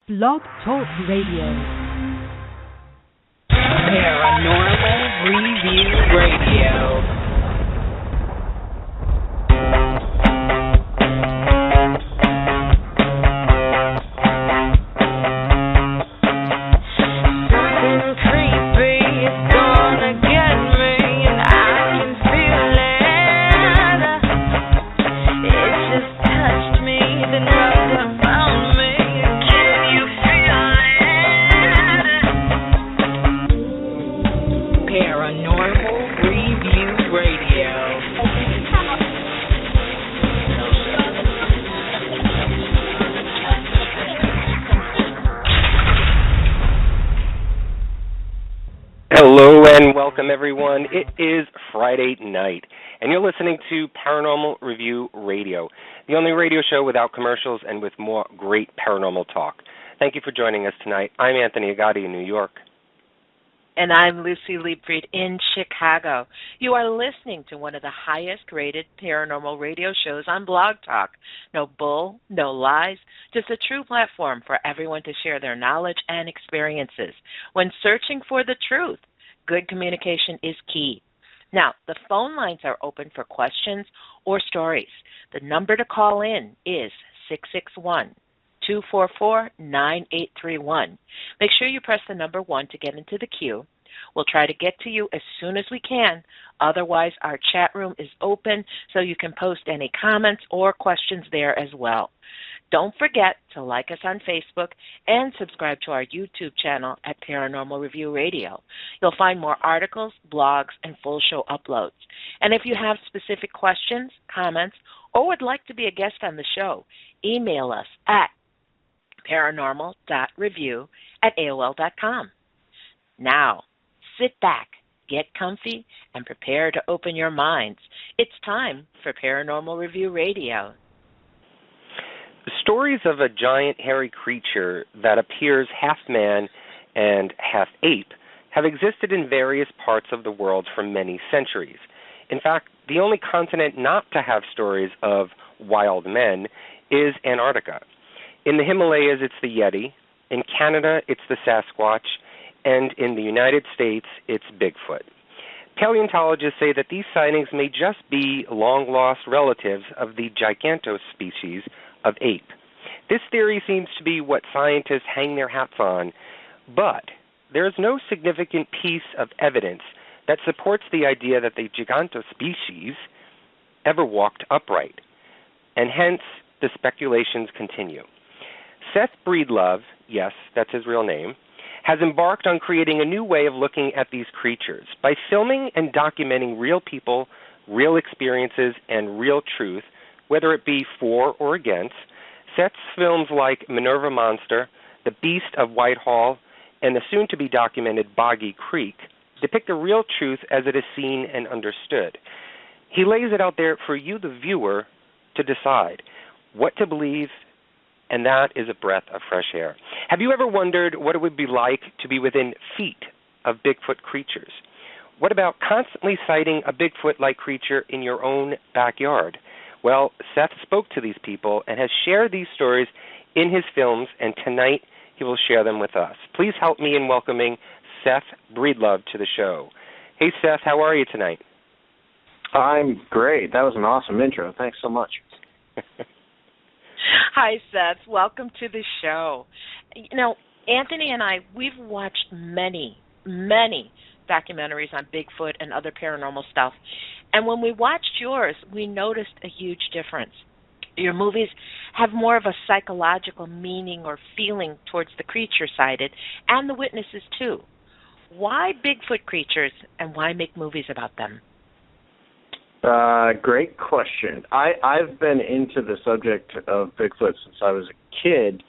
Blog Talk Radio. Paranormal Review Radio. Hello and welcome, everyone. It is Friday night, and you're listening to Paranormal Review Radio, the only radio show without commercials and with more great paranormal talk. Thank you for joining us tonight. I'm Anthony Agati in New York. And I'm Luci Liebfried in Chicago. You are listening to one of the highest-rated paranormal radio shows on Blog Talk. No bull, no lies, just a true platform for everyone to share their knowledge and experiences. When searching for the truth, good communication is key. Now, the phone lines are open for questions or stories. The number to call in is 661-244-9831. Make sure you press the number 1 to get into the queue. We'll try to get to you as soon as we can. Otherwise, our chat room is open so you can post any comments or questions there as well. Don't forget to like us on Facebook and subscribe to our YouTube channel at Paranormal Review Radio. You'll find more articles, blogs, and full show uploads. And if you have specific questions, comments, or would like to be a guest on the show, email us at paranormal.review@aol.com. Now, sit back, get comfy, and prepare to open your minds. It's time for Paranormal Review Radio. Stories of a giant hairy creature that appears half man and half ape have existed in various parts of the world for many centuries. In fact, the only continent not to have stories of wild men is Antarctica. In the Himalayas, it's the Yeti. In Canada, it's the Sasquatch. And in the United States, it's Bigfoot. Paleontologists say that these sightings may just be long-lost relatives of the gigantospecies of ape. This theory seems to be what scientists hang their hats on, but there is no significant piece of evidence that supports the idea that the gigantospecies ever walked upright, and hence the speculations continue. Seth Breedlove, yes, that's his real name, has embarked on creating a new way of looking at these creatures. By filming and documenting real people, real experiences, and real truth, whether it be for or against, Seth's films like Minerva Monster, The Beast of Whitehall, and the soon-to-be documented Boggy Creek depict the real truth as it is seen and understood. He lays it out there for you, the viewer, to decide what to believe, and that is a breath of fresh air. Have you ever wondered what it would be like to be within feet of Bigfoot creatures? What about constantly sighting a Bigfoot-like creature in your own backyard? Well, Seth spoke to these people and has shared these stories in his films, and tonight he will share them with us. Please help me in welcoming Seth Breedlove to the show. Hey, Seth, how are you tonight? I'm great. That was an awesome intro. Thanks so much. Hi, Seth. Welcome to the show. You know, Anthony and I, we've watched many documentaries on Bigfoot and other paranormal stuff. And when we watched yours, we noticed a huge difference. Your movies have more of a psychological meaning or feeling towards the creature sighted and the witnesses, too. Why Bigfoot creatures, and why make movies about them? Great question. I've been into the subject of Bigfoot since I was a kid.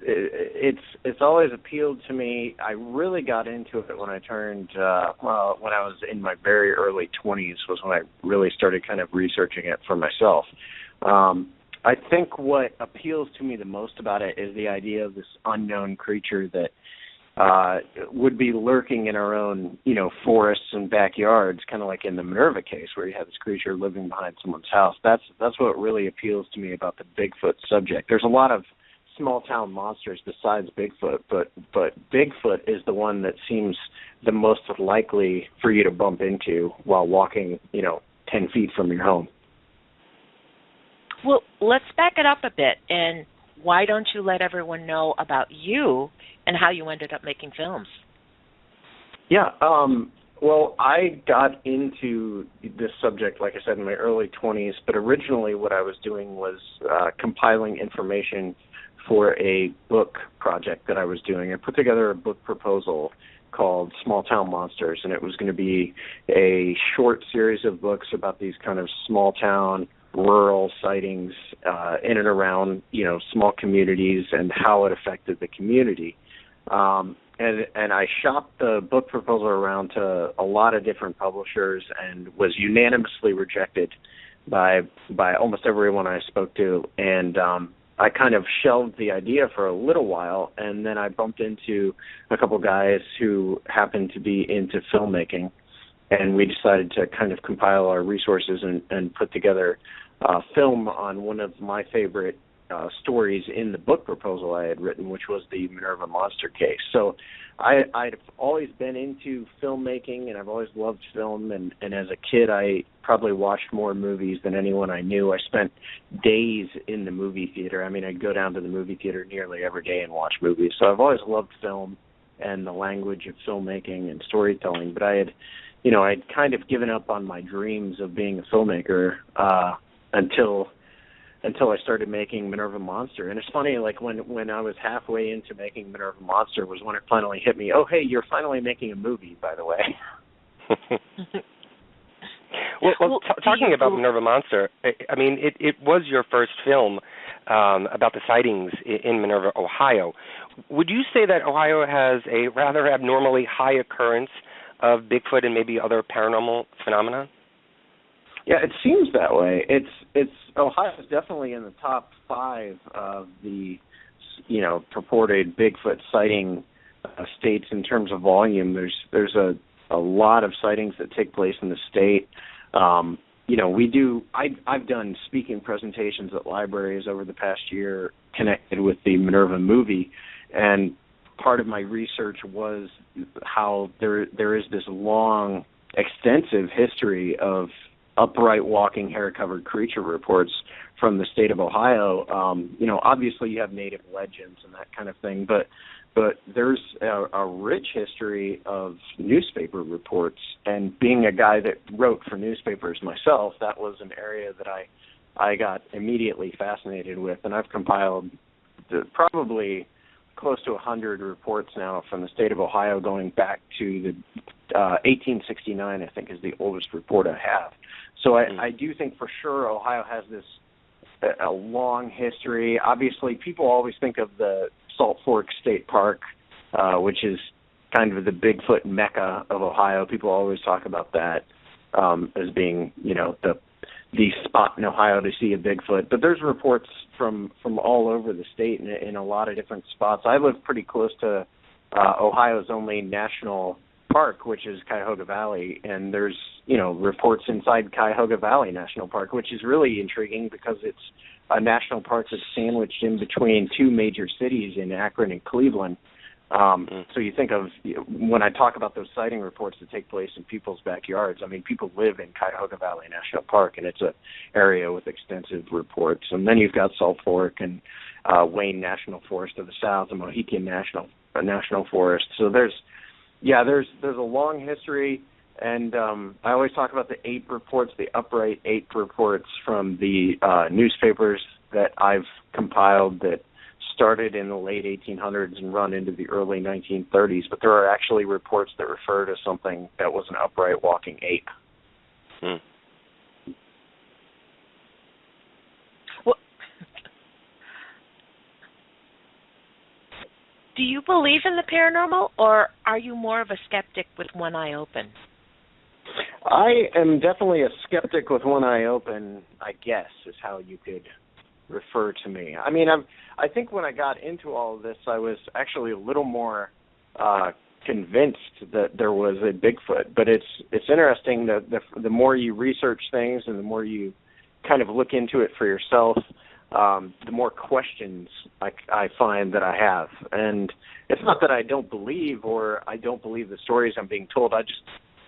It's always appealed to me. I really got into it when I turned, when I was in my very early 20s was when I really started kind of researching it for myself. I think what appeals to me the most about it is the idea of this unknown creature that would be lurking in our own, forests and backyards, kind of like in the Minerva case where you have this creature living behind someone's house. That's what really appeals to me about the Bigfoot subject. There's a lot of small town monsters besides Bigfoot, but Bigfoot is the one that seems the most likely for you to bump into while walking, 10 feet from your home. Well, let's back it up a bit, and why don't you let everyone know about you and how you ended up making films? Yeah, well, I got into this subject, like I said, in my early 20s, but originally what I was doing was compiling information for a book project that I was doing. I put together a book proposal called Small Town Monsters, and it was going to be a short series of books about these kind of small town, rural sightings in and around, small communities and how it affected the community. And I shopped the book proposal around to a lot of different publishers and was unanimously rejected by almost everyone I spoke to. And I kind of shelved the idea for a little while, and then I bumped into a couple guys who happened to be into filmmaking, and we decided to kind of compile our resources and put together a film on one of my favorite stories in the book proposal I had written, which was the Minerva Monster case. So I'd always been into filmmaking, and I've always loved film, and as a kid I probably watched more movies than anyone I knew. I spent days in the movie theater. I mean, I'd go down to the movie theater nearly every day and watch movies. So I've always loved film and the language of filmmaking and storytelling, but I'd kind of given up on my dreams of being a filmmaker until I started making Minerva Monster. And it's funny, like when I was halfway into making Minerva Monster was when it finally hit me, oh, hey, you're finally making a movie, by the way. well, talking about Minerva Monster, I mean, it was your first film about the sightings in Minerva, Ohio. Would you say that Ohio has a rather abnormally high occurrence of Bigfoot and maybe other paranormal phenomena? Yeah, it seems that way. It's Ohio is definitely in the top 5 of the purported Bigfoot sighting states in terms of volume. There's a lot of sightings that take place in the state. I've done speaking presentations at libraries over the past year connected with the Minerva movie, and part of my research was how there is this long, extensive history of upright walking hair-covered creature reports from the state of Ohio. Obviously you have native legends and that kind of thing, but there's a rich history of newspaper reports. And being a guy that wrote for newspapers myself, that was an area that I got immediately fascinated with, and I've compiled probably close to 100 reports now from the state of Ohio going back to the 1869, I think, is the oldest report I have. So I do think for sure Ohio has a long history. Obviously, people always think of the Salt Fork State Park, which is kind of the Bigfoot mecca of Ohio. People always talk about that as being, the spot in Ohio to see a Bigfoot. But there's reports from all over the state in a lot of different spots. I live pretty close to Ohio's only national park, which is Cuyahoga Valley, and there's reports inside Cuyahoga Valley National Park, which is really intriguing because it's a national park that's sandwiched in between 2 major cities in Akron and Cleveland. So you think of, when I talk about those sighting reports that take place in people's backyards, I mean, people live in Cuyahoga Valley National Park, and it's an area with extensive reports. And then you've got Salt Fork and Wayne National Forest to the south, and Mohican National Forest. So there's a long history, and I always talk about the 8 reports, the upright 8 reports from the newspapers that I've compiled that started in the late 1800s and run into the early 1930s, but there are actually reports that refer to something that was an upright walking ape. Well, do you believe in the paranormal, or are you more of a skeptic with one eye open? I am definitely a skeptic with one eye open, I guess, is how you could refer to me. I mean, I think when I got into all of this, I was actually a little more convinced that there was a Bigfoot. But it's interesting that the more you research things and the more you kind of look into it for yourself, the more questions I find that I have. And it's not that I don't believe or I don't believe the stories I'm being told.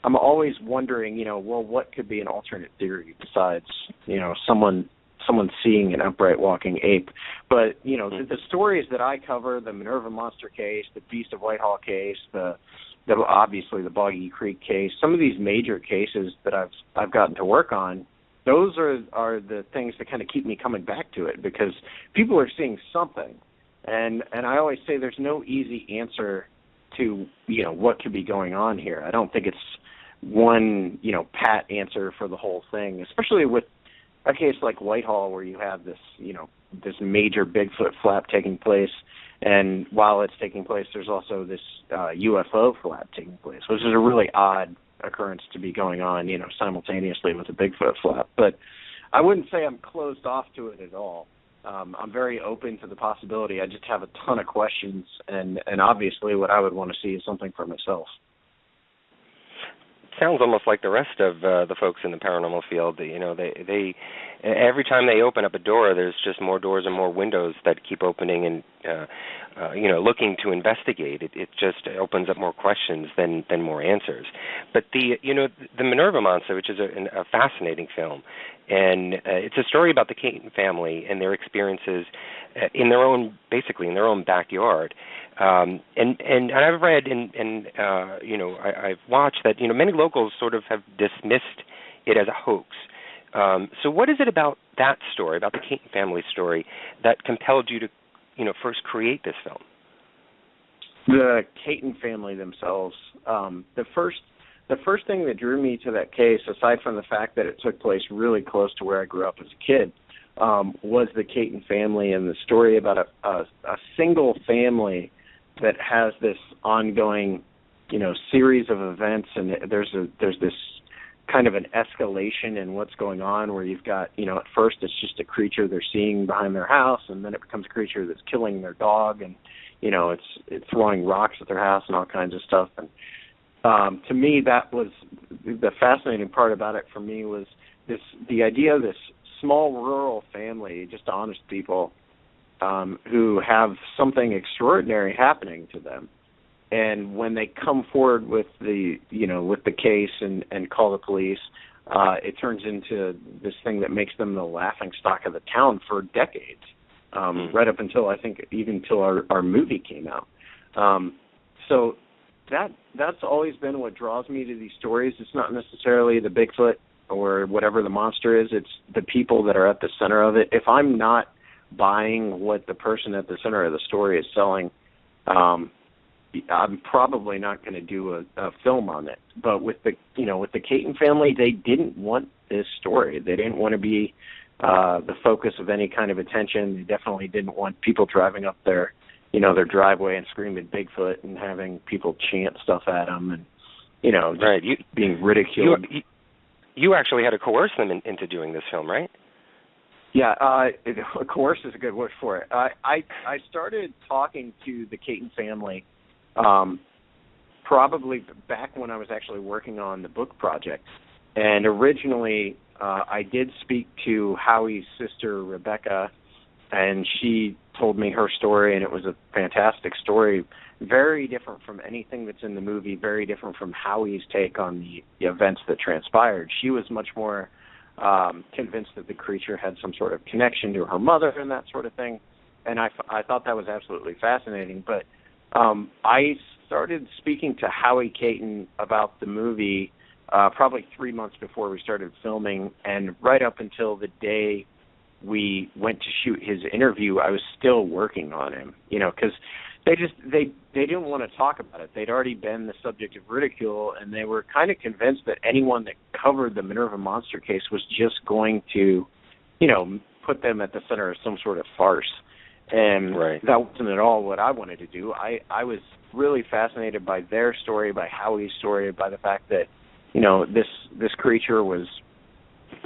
I'm always wondering, well, what could be an alternate theory besides, someone seeing an upright walking ape. But, the stories that I cover, the Minerva Monster case, the Beast of Whitehall case, obviously the Boggy Creek case, some of these major cases that I've gotten to work on, those are the things that kind of keep me coming back to it, because people are seeing something. And I always say there's no easy answer to, what could be going on here. I don't think it's one, pat answer for the whole thing, especially with a case like Whitehall where you have this, this major Bigfoot flap taking place, and while it's taking place, there's also this UFO flap taking place, which is a really odd occurrence to be going on, simultaneously with a Bigfoot flap. But I wouldn't say I'm closed off to it at all. I'm very open to the possibility. I just have a ton of questions, and obviously what I would want to see is something for myself. Sounds almost like the rest of the folks in the paranormal field. They every time they open up a door, there's just more doors and more windows that keep opening and looking to investigate. It just opens up more questions than more answers. But the Minerva Monster, which is a fascinating film, and it's a story about the Caton family and their experiences in their own backyard. And I've read and I've watched that many locals sort of have dismissed it as a hoax. So what is it about that story, about the Caton family story, that compelled you to first create this film? The Caton family themselves. The first thing that drew me to that case, aside from the fact that it took place really close to where I grew up as a kid, was the Caton family and the story about a single family that has this ongoing, series of events, and there's this kind of an escalation in what's going on, where you've got, at first it's just a creature they're seeing behind their house, and then it becomes a creature that's killing their dog, and it's throwing rocks at their house and all kinds of stuff. And to me, that was the fascinating part about it. For me, was the idea of this small rural family, just honest people, who have something extraordinary happening to them, and when they come forward with the case and call the police, it turns into this thing that makes them the laughingstock of the town for decades, right up until I think even until our movie came out. So that's always been what draws me to these stories. It's not necessarily the Bigfoot or whatever the monster is. It's the people that are at the center of it. If I'm not buying what the person at the center of the story is selling, I'm probably not going to do a film on it. But with the Caton family, they didn't want this story. They didn't want to be the focus of any kind of attention. They definitely didn't want people driving up their driveway and screaming Bigfoot and having people chant stuff at them and right. being ridiculed. You actually had to coerce them into doing this film, right? Yeah, coerce is a good word for it. I started talking to the Caton family probably back when I was actually working on the book project. And originally, I did speak to Howie's sister, Rebecca, and she told me her story, and it was a fantastic story, very different from anything that's in the movie, very different from Howie's take on the events that transpired. She was much more convinced that the creature had some sort of connection to her mother and that sort of thing, and I thought that was absolutely fascinating. But I started speaking to Howie Caton about the movie probably 3 months before we started filming, and right up until the day we went to shoot his interview, I was still working on him, because they didn't want to talk about it. They'd already been the subject of ridicule, and they were kind of convinced that anyone that covered the Minerva Monster case was just going to, put them at the center of some sort of farce. And right. That wasn't at all what I wanted to do. I was really fascinated by their story, by Howie's story, by the fact that, this creature was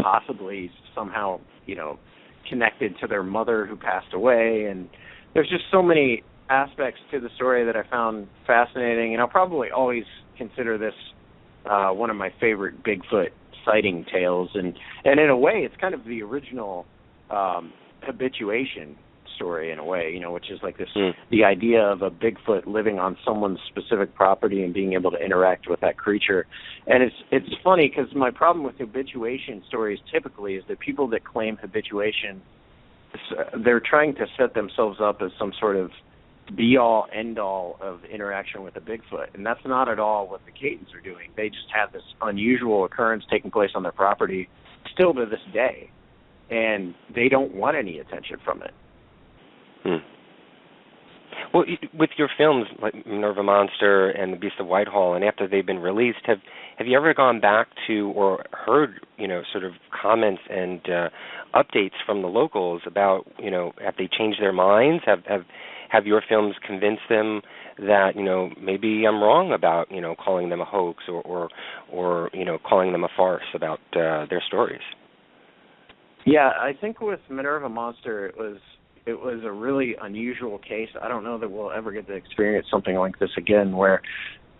possibly somehow, connected to their mother who passed away. And there's just so many aspects to the story that I found fascinating, and I'll probably always consider this one of my favorite Bigfoot sighting tales. And in a way, it's kind of the original habituation story in a way, which is like this, the idea of a Bigfoot living on someone's specific property and being able to interact with that creature. And it's funny because my problem with habituation stories typically is that people that claim habituation, they're trying to set themselves up as some sort of be-all, end-all of interaction with a Bigfoot, and that's not at all what the Catons are doing. They just have this unusual occurrence taking place on their property still to this day, and they don't want any attention from it. Well, with your films like Minerva Monster and The Beast of Whitehall, and after they've been released, have you ever gone back to or heard, sort of comments and updates from the locals about, have they changed their minds? Have your films convinced them that, maybe I'm wrong about, calling them a hoax or calling them a farce about their stories? Yeah, I think with Minerva Monster, it was a really unusual case. I don't know that we'll ever get to experience something like this again, where,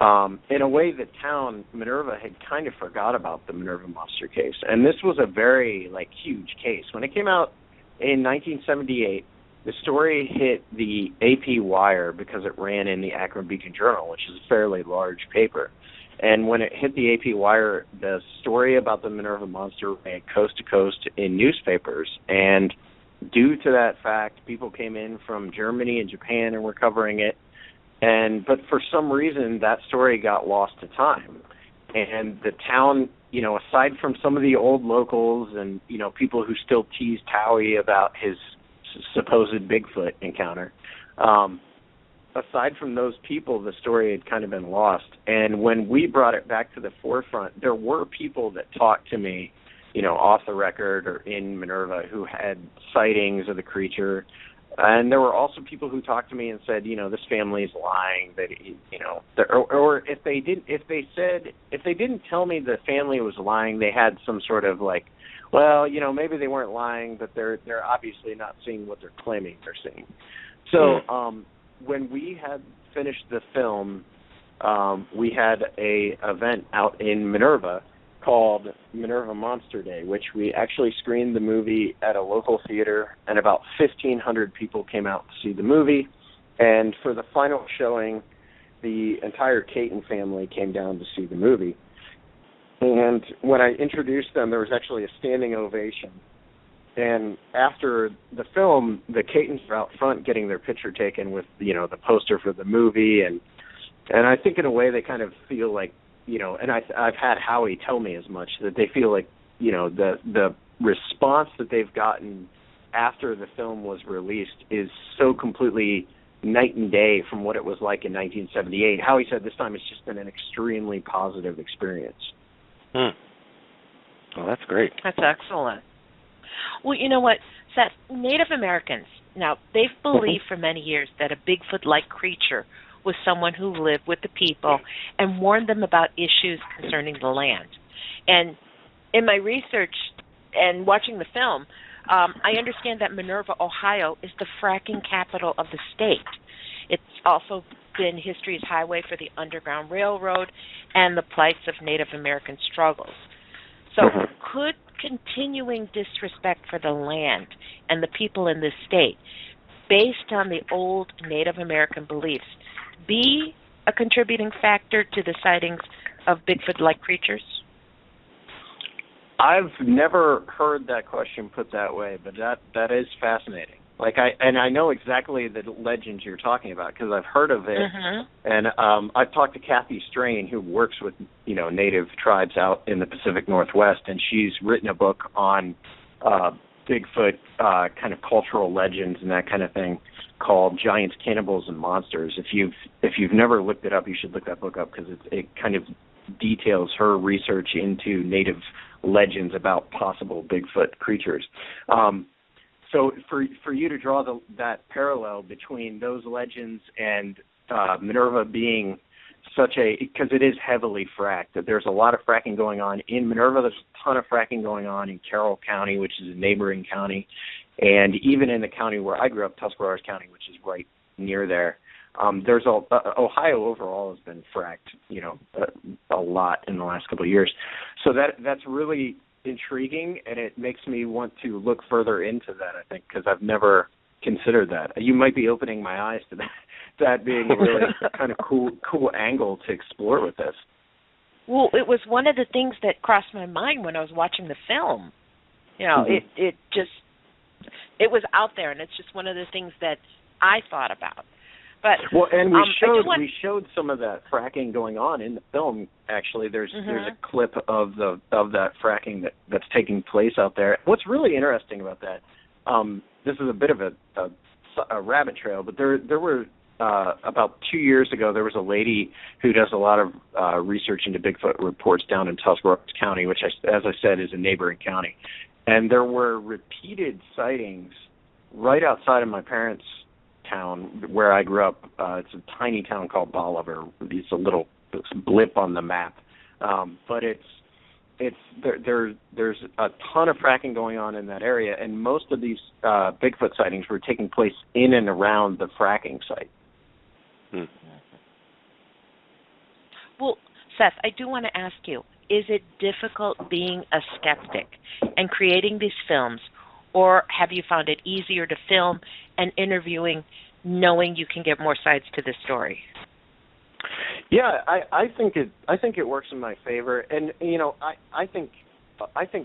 in a way, the town, Minerva, had kind of forgot about the Minerva Monster case. And this was a very, huge case. When it came out in 1978, the story hit the AP Wire because it ran in the Akron Beacon Journal, which is a fairly large paper. And when it hit the AP Wire, the story about the Minerva Monster ran coast to coast in newspapers. And due to that fact, people came in from Germany and Japan and were covering it. But for some reason, that story got lost to time. And the town, aside from some of the old locals and, people who still tease Towie about his supposed Bigfoot encounter, aside from those people, the story had kind of been lost. And when we brought it back to the forefront, there were people that talked to me, off the record or in Minerva, who had sightings of the creature. And there were also people who talked to me and said, this family is lying. That or if they didn't tell me the family was lying, they had some sort of maybe they weren't lying, but they're obviously not seeing what they're claiming they're seeing. So when we had finished the film, we had a event out in Minerva called Minerva Monster Day, which we actually screened the movie at a local theater, and about 1,500 people came out to see the movie. And for the final showing, the entire Caton family came down to see the movie. And when I introduced them, there was actually a standing ovation. And after the film, the Catons were out front getting their picture taken with, the poster for the movie. And I think in a way they kind of feel like, and I've had Howie tell me as much, that they feel like, the response that they've gotten after the film was released is so completely night and day from what it was like in 1978. Howie said this time it's just been an extremely positive experience. Well, that's great. That's excellent. Well, you know what, Seth, Native Americans, now, they've believed for many years that a Bigfoot-like creature was someone who lived with the people and warned them about issues concerning the land. And in my research and watching the film, I understand that Minerva, Ohio, is the fracking capital of the state. It's also been history's highway for the Underground Railroad and the plights of Native American struggles. So could continuing disrespect for the land and the people in this state, based on the old Native American beliefs, be a contributing factor to the sightings of Bigfoot-like creatures? I've never heard that question put that way, but that is fascinating. I know exactly the legends you're talking about because I've heard of it, and I've talked to Kathy Strain, who works with Native tribes out in the Pacific Northwest, and she's written a book on Bigfoot kind of cultural legends and that kind of thing, called Giants, Cannibals, and Monsters. If you've never looked it up, you should look that book up because it kind of details her research into Native legends about possible Bigfoot creatures. So for you to draw that parallel between those legends and Minerva being because it is heavily fracked, that there's a lot of fracking going on in Minerva. There's a ton of fracking going on in Carroll County, which is a neighboring county, and even in the county where I grew up, Tuscarawas County, which is right near there. Ohio overall has been fracked, a lot in the last couple of years. So that's really intriguing, and it makes me want to look further into that, I think, because I've never considered that. You might be opening my eyes to that being really kind of cool angle to explore with this. Well, it was one of the things that crossed my mind when I was watching the film. You know, it was out there, and it's just one of the things that I thought about. But and we showed some of that fracking going on in the film. Actually, there's a clip of that fracking that's taking place out there. What's really interesting about that, this is a bit of a rabbit trail, but there were about 2 years ago, there was a lady who does a lot of research into Bigfoot reports down in Tuscarawas County, which, as I said, is a neighboring county. And there were repeated sightings right outside of my parents' town where I grew up. It's a tiny town called Bolivar. It's a little blip on the map. But there's a ton of fracking going on in that area, and most of these Bigfoot sightings were taking place in and around the fracking site. Well, Seth, I do want to ask you, is it difficult being a skeptic and creating these films, or have you found it easier to film and interviewing knowing you can get more sides to the story? Yeah, I think it works in my favor, and I think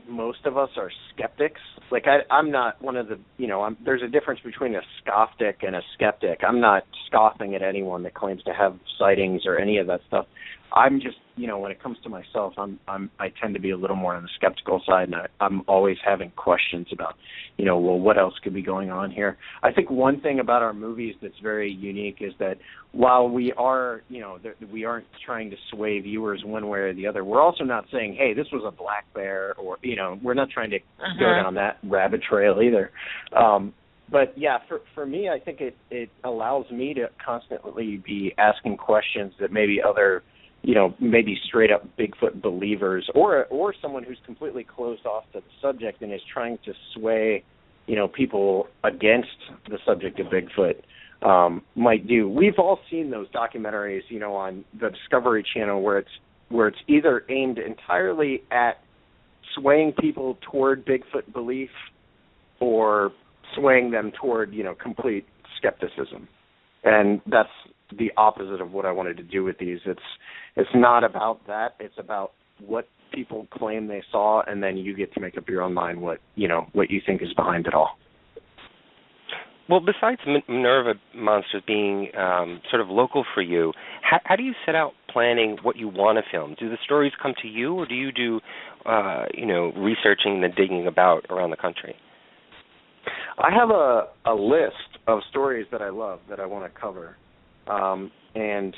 most of us are skeptics. Like I'm not one of the there's a difference between a scofftic and a skeptic. I'm not scoffing at anyone that claims to have sightings or any of that stuff. I'm just when it comes to myself, I tend to be a little more on the skeptical side, and I'm always having questions about well, what else could be going on here. I think one thing about our movies that's very unique is that while we are we aren't trying to sway viewers one way or the other, we're also not saying, hey, this was a black bear, or we're not trying to go down that rabbit trail either. But yeah, for me, I think it allows me to constantly be asking questions that maybe other maybe straight up Bigfoot believers or someone who's completely closed off to the subject and is trying to sway, people against the subject of Bigfoot might do. We've all seen those documentaries, on the Discovery Channel where it's either aimed entirely at swaying people toward Bigfoot belief or swaying them toward, complete skepticism. And that's the opposite of what I wanted to do with these. It's not about that. It's about what people claim they saw, and then you get to make up your own mind what you think is behind it all. Well, besides Minerva Monsters being sort of local for you, how do you set out planning what you want to film? Do the stories come to you, or do you do researching and digging about around the country? I have a list of stories that I love that I want to cover, and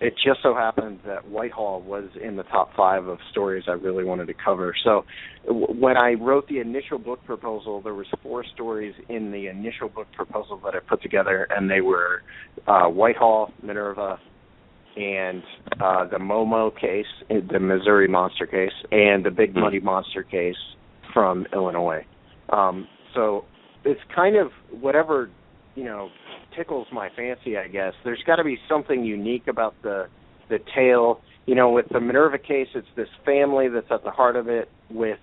it just so happened that Whitehall was in the top 5 of stories I really wanted to cover. So when I wrote the initial book proposal, there was 4 stories in the initial book proposal that I put together, and they were Whitehall, Minerva, and the Momo case, the Missouri monster case, and the Big Muddy Monster case from Illinois. So it's kind of whatever, tickles my fancy, I guess. There's got to be something unique about the tale. With the Minerva case, it's this family that's at the heart of it. With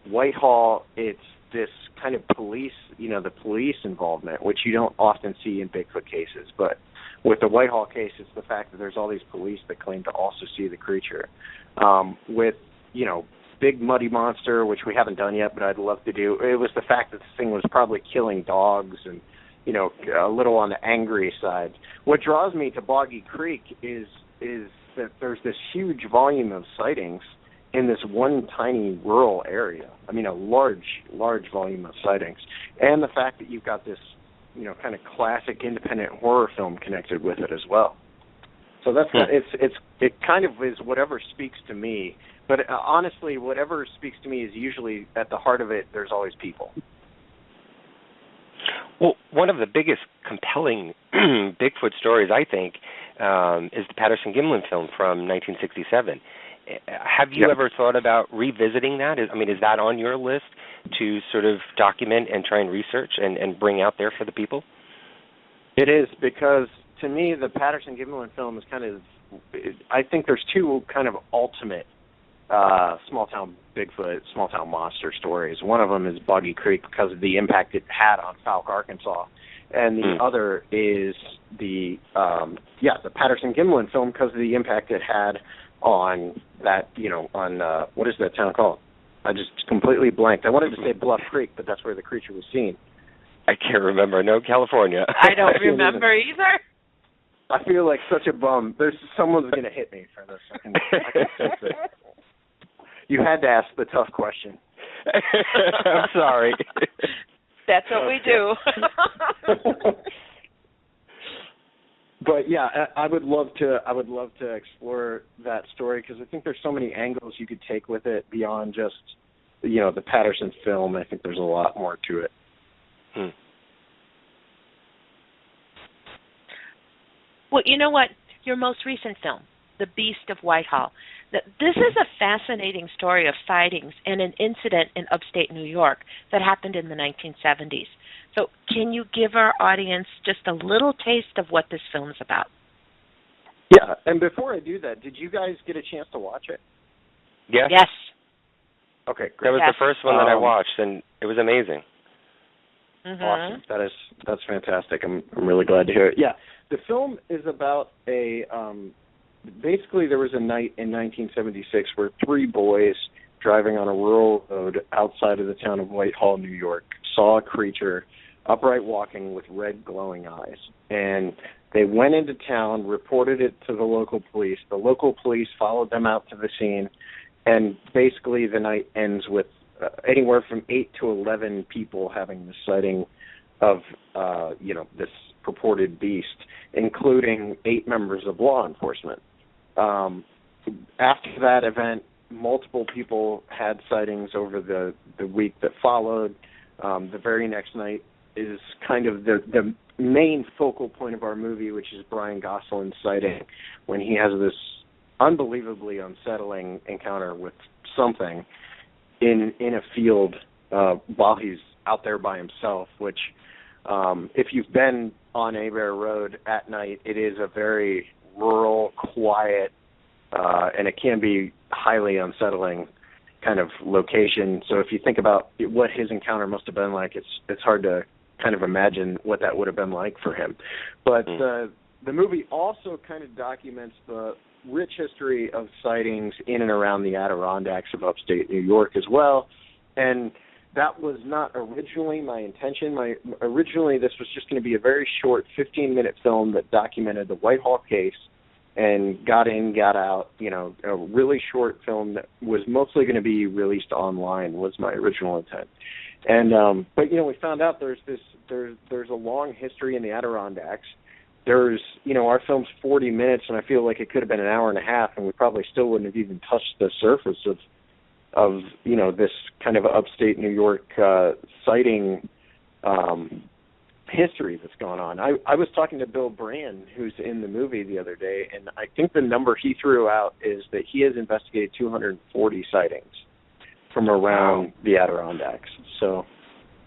Whitehall, it's this kind of police, the police involvement, which you don't often see in Bigfoot cases. But with the Whitehall case, it's the fact that there's all these police that claim to also see the creature. With, Big Muddy Monster, which we haven't done yet, but I'd love to do, it was the fact that this thing was probably killing dogs and, a little on the angry side. What draws me to Boggy Creek is that there's this huge volume of sightings in this one tiny rural area. I mean, a large volume of sightings. And the fact that you've got this, kind of classic independent horror film connected with it as well. So that's it kind of is whatever speaks to me. But honestly, whatever speaks to me is usually at the heart of it, there's always people. Well, one of the biggest compelling Bigfoot stories, I think, is the Patterson-Gimlin film from 1967. Have you ever thought about revisiting that? Is that on your list to sort of document and try and research and bring out there for the people? It is, because to me, the Patterson-Gimlin film is kind of, I think there's 2 kind of ultimate small town Bigfoot, small town monster stories. One of them is Boggy Creek because of the impact it had on Fouke, Arkansas, and the other is the Patterson-Gimlin film because of the impact it had on that, on what is that town called? I just completely blanked. I wanted to say Bluff Creek, but that's where the creature was seen. I can't remember. No, California. I don't remember either. I feel like such a bum. Someone's going to hit me for this. I can sense it. You had to ask the tough question. I'm sorry. That's what we do. But yeah, I would love to explore that story because I think there's so many angles you could take with it beyond just the Patterson film. I think there's a lot more to it. Well, you know what? Your most recent film, The Beast of Whitehall. This is a fascinating story of sightings and an incident in upstate New York that happened in the 1970s. So can you give our audience just a little taste of what this film's about? Yeah, and before I do that, did you guys get a chance to watch it? Yes. Yes. Okay, great. That was the first one that I watched, and it was amazing. Awesome. That's fantastic. I'm really glad to hear it. Yeah, the film is about basically there was a night in 1976 where 3 boys driving on a rural road outside of the town of Whitehall, New York, saw a creature upright walking with red glowing eyes. And they went into town, reported it to the local police. The local police followed them out to the scene, and basically the night ends with anywhere from 8 to 11 people having the sighting of, this purported beast, including 8 members of law enforcement. After that event, multiple people had sightings over the week that followed. The very next night is kind of the main focal point of our movie, which is Brian Gosling's sighting when he has this unbelievably unsettling encounter with something in a field while he's out there by himself, which if you've been on Abear Road at night, it is a very rural, quiet, and it can be highly unsettling kind of location. So if you think about what his encounter must have been like, it's hard to kind of imagine what that would have been like for him. But the movie also kind of documents the rich history of sightings in and around the Adirondacks of upstate New York as well. And that was not originally my intention. Originally, this was just going to be a very short 15-minute film that documented the Whitehall case and got in, got out, a really short film that was mostly going to be released online was my original intent. And but we found out there's a long history in the Adirondacks. There's our film's 40 minutes, and I feel like it could have been an hour and a half, and we probably still wouldn't have even touched the surface of this kind of upstate New York sighting history that's going on. I was talking to Bill Brand, who's in the movie, the other day, and I think the number he threw out is that he has investigated 240 sightings from around the Adirondacks. So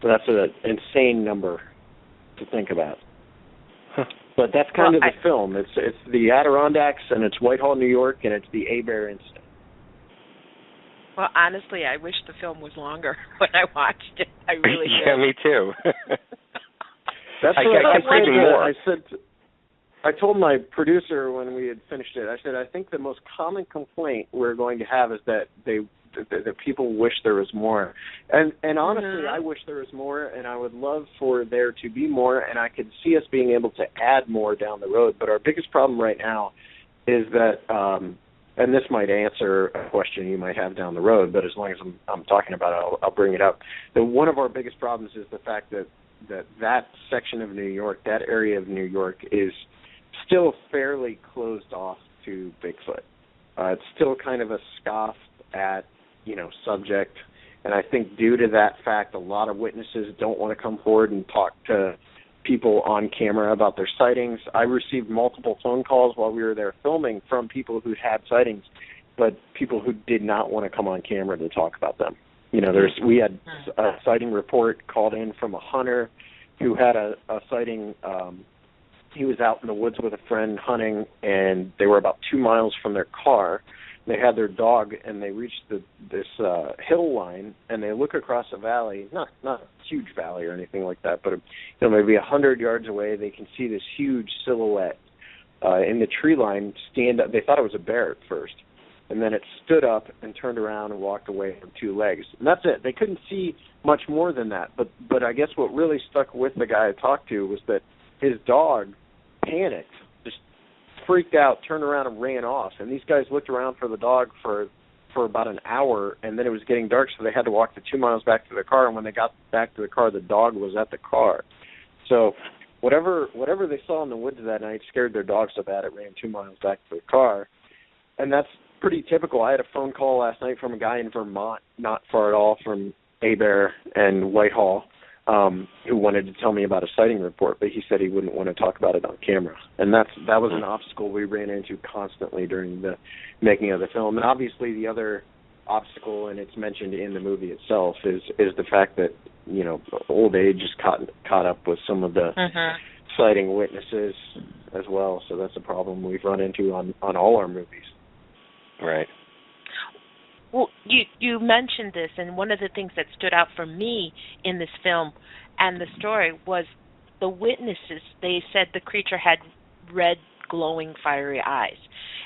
that's an insane number to think about. But that's kind of the film. It's the Adirondacks, and it's Whitehall, New York, and it's the Abear incident. Well, honestly, I wish the film was longer when I watched it. I really did. Yeah, me too. That's what I kept more. I told my producer when we had finished it, I said, I think the most common complaint we're going to have is that that people wish there was more. And honestly, I wish there was more, and I would love for there to be more, and I could see us being able to add more down the road. But our biggest problem right now is that, and this might answer a question you might have down the road, but as long as I'm talking about it, I'll bring it up. That one of our biggest problems is the fact that section of New York, that area of New York, is still fairly closed off to Bigfoot. It's still kind of a scoff at, subject, and I think due to that fact, a lot of witnesses don't want to come forward and talk to people on camera about their sightings. I received multiple phone calls while we were there filming from people who had sightings, but people who did not want to come on camera to talk about them. We had a sighting report called in from a hunter who had a sighting. He was out in the woods with a friend hunting, and they were about 2 miles from their car. they had their dog, and they reached this hill line, and they look across a valley, not a huge valley or anything like that, but maybe 100 yards away, they can see this huge silhouette in the tree line stand up. They thought it was a bear at first, and then it stood up and turned around and walked away on two legs. And that's it. They couldn't see much more than that. But I guess what really stuck with the guy I talked to was that his dog panicked, just freaked out, turned around and ran off. And these guys looked around for the dog for about an hour, and then it was getting dark, so they had to walk the 2 miles back to their car. And when they got back to the car, the dog was at the car. So whatever they saw in the woods that night scared their dog so bad it ran 2 miles back to the car. And that's pretty typical. I had a phone call last night from a guy in Vermont, not far at all from Bear and Whitehall, who wanted to tell me about a sighting report, but he said he wouldn't want to talk about it on camera. And that was an obstacle we ran into constantly during the making of the film. And obviously the other obstacle, and it's mentioned in the movie itself, is the fact that, old age is caught up with some of the sighting witnesses as well. So that's a problem we've run into on all our movies. Right. Well, you mentioned this, and one of the things that stood out for me in this film and the story was the witnesses. They said the creature had red, glowing, fiery eyes.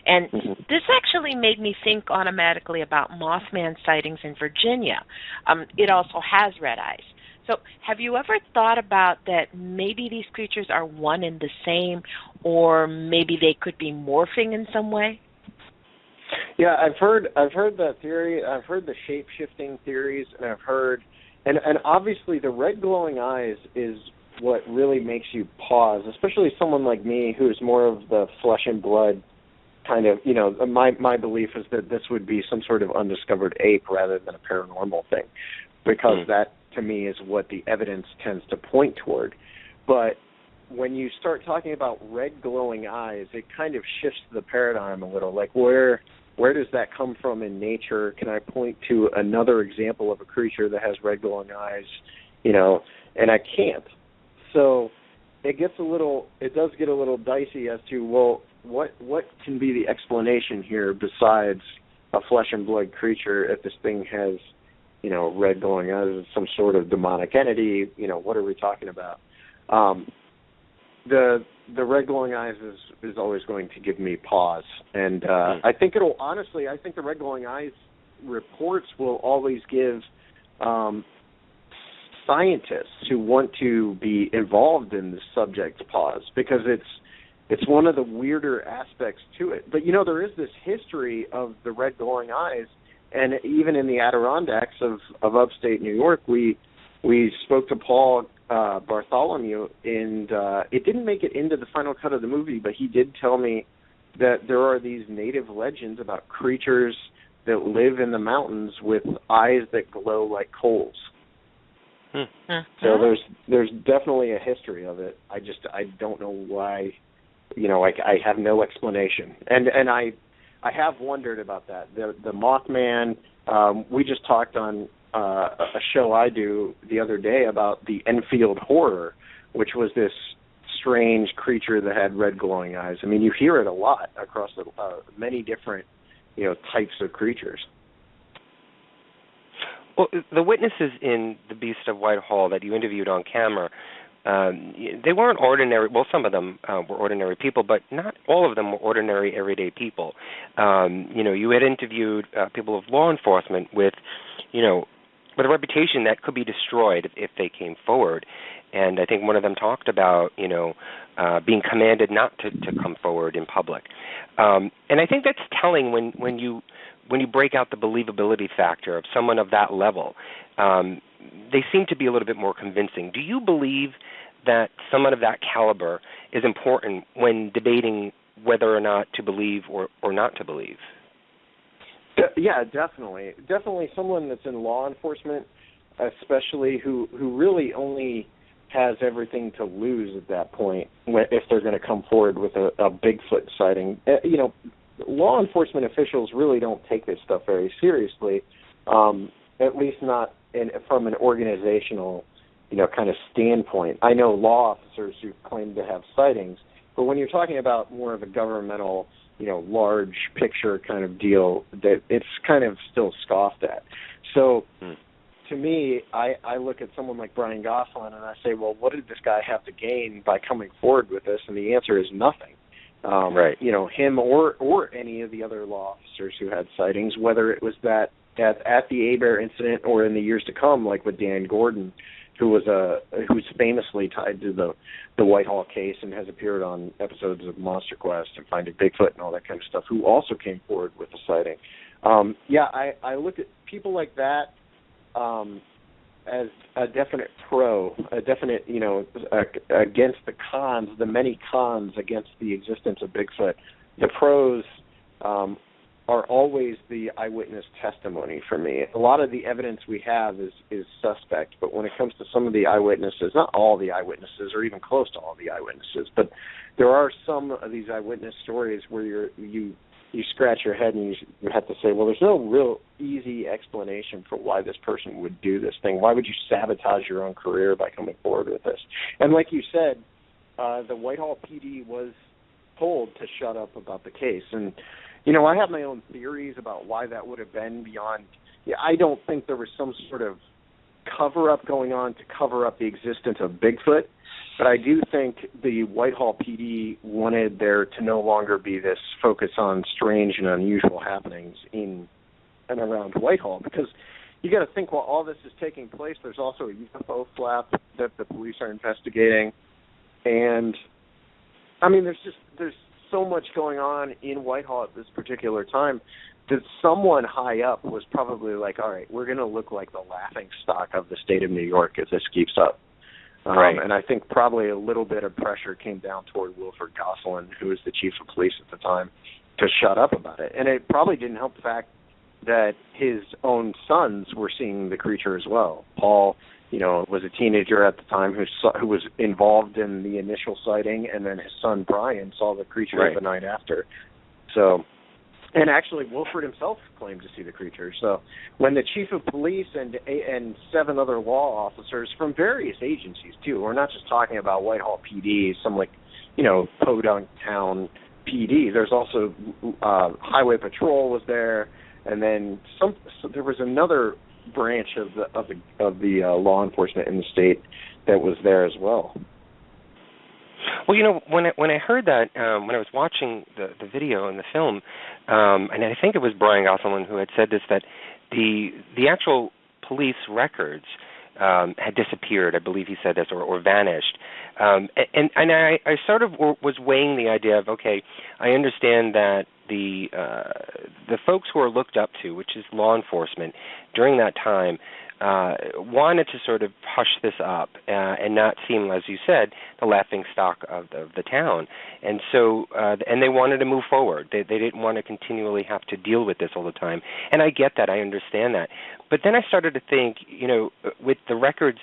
And this actually made me think automatically about Mothman sightings in Virginia. It also has red eyes. So have you ever thought about that maybe these creatures are one and the same, or maybe they could be morphing in some way? Yeah, I've heard that theory. I've heard the shape-shifting theories, and I've heard, and obviously the red glowing eyes is what really makes you pause, especially someone like me who's more of the flesh and blood kind of, my belief is that this would be some sort of undiscovered ape rather than a paranormal thing, because that, to me, is what the evidence tends to point toward. But when you start talking about red glowing eyes, it kind of shifts the paradigm a little. Like, where does that come from in nature? Can I point to another example of a creature that has red glowing eyes? And I can't. So it does get a little dicey as to, well, what can be the explanation here besides a flesh and blood creature if this thing has, red glowing eyes, some sort of demonic entity? What are we talking about? The red glowing eyes is always going to give me pause, and I think the red glowing eyes reports will always give scientists who want to be involved in the subject pause, because it's one of the weirder aspects to it. But there is this history of the red glowing eyes, and even in the Adirondacks of upstate New York, we spoke to Paul Bartholomew, and it didn't make it into the final cut of the movie, but he did tell me that there are these native legends about creatures that live in the mountains with eyes that glow like coals. So there's definitely a history of it. I don't know why. I have no explanation, and I have wondered about that. The Mothman. We just talked on a show I do the other day about the Enfield Horror, which was this strange creature that had red glowing eyes. I mean, you hear it a lot across many different types of creatures. Well, the witnesses in The Beast of Whitehall that you interviewed on camera, they weren't ordinary. Well, some of them were ordinary people, but not all of them were ordinary, everyday people. You had interviewed people of law enforcement with a reputation that could be destroyed if they came forward. And I think one of them talked about, being commanded not to come forward in public. And I think that's telling when you break out the believability factor of someone of that level. They seem to be a little bit more convincing. Do you believe that someone of that caliber is important when debating whether or not to believe or not to believe? Yeah, definitely. Definitely someone that's in law enforcement, especially who really only has everything to lose at that point if they're going to come forward with a Bigfoot sighting. Law enforcement officials really don't take this stuff very seriously, at least not from an organizational, kind of standpoint. I know law officers who claim to have sightings, But when you're talking about more of a governmental, large picture kind of deal, that it's kind of still scoffed at. So to me, I look at someone like Brian Gosselin and I say, well, what did this guy have to gain by coming forward with this? And the answer is nothing. Right. Him or any of the other law officers who had sightings, whether it was that at the Abear incident or in the years to come, like with Dan Gordon, who's famously tied to the Whitehall case and has appeared on episodes of Monster Quest and Finding Bigfoot and all that kind of stuff, who also came forward with a sighting. I look at people like that as a definite pro, a definite, against the cons, the many cons against the existence of Bigfoot. The pros are always the eyewitness testimony for me. A lot of the evidence we have is suspect, but when it comes to some of the eyewitnesses, not all the eyewitnesses or even close to all the eyewitnesses, but there are some of these eyewitness stories where you scratch your head and you have to say, well, there's no real easy explanation for why this person would do this thing. Why would you sabotage your own career by coming forward with this? And like you said, the Whitehall PD was told to shut up about the case. And I have my own theories about why that would have been beyond. I don't think there was some sort of cover-up going on to cover up the existence of Bigfoot, but I do think the Whitehall PD wanted there to no longer be this focus on strange and unusual happenings in and around Whitehall, because you got to think while all this is taking place, there's also a UFO flap that the police are investigating, and I mean, there's so much going on in Whitehall at this particular time that someone high up was probably like, all right, we're going to look like the laughing stock of the state of New York if this keeps up. Right. And I think probably a little bit of pressure came down toward Wilford Gosselin, who was the chief of police at the time, to shut up about it. And it probably didn't help the fact that his own sons were seeing the creature as well. Paul, was a teenager at the time who was involved in the initial sighting, and then his son Brian saw the creature the night after. So, and actually Wilford himself claimed to see the creature. So when the chief of police and 7 other law officers from various agencies too, we're not just talking about Whitehall PD, some Podunk Town PD. There's also Highway Patrol was there, and then there was another branch of the law enforcement in the state that was there as well. Well, when I heard that, when I was watching the video and the film, and I think it was Brian Gosselin who had said this, that the actual police records had disappeared. I believe he said this, or vanished. And I sort of was weighing the idea of, okay, I understand that the folks who are looked up to, which is law enforcement, during that time, wanted to sort of hush this up and not seem, as you said, the laughing stock of the town. And so, and they wanted to move forward. They didn't want to continually have to deal with this all the time. And I get that. I understand that. But then I started to think, with the records